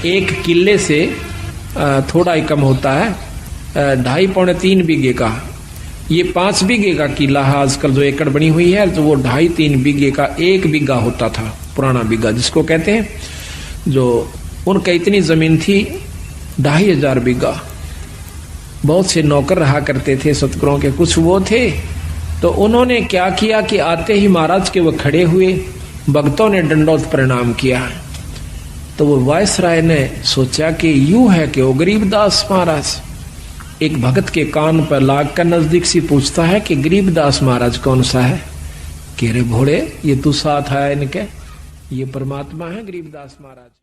1 किले से थोड़ा ही कम होता है। 2.5-3 बीघे का, ये 5 बीघे का किला है आजकल जो एकड़ बनी हुई है, तो वो 2.5-3 बीघे का 1 बीघा होता था, पुराना बीघा जिसको कहते हैं। जो उनका इतनी जमीन थी 2500 बीघा। बहुत से नौकर रहा करते थे सतगुरुओं के, कुछ वो थे। तो उन्होंने क्या किया कि आते ही महाराज के वो खड़े हुए, भक्तों ने दंडोत प्रणाम किया। तो वो वायसराय ने सोचा कि यूं है कि वो गरीबदास महाराज। एक भगत के कान पर लाग कर नजदीक से पूछता है कि गरीबदास महाराज कौन सा है? कि रे भोड़े, ये तू साथ आया इनके, ये परमात्मा है गरीबदास महाराज।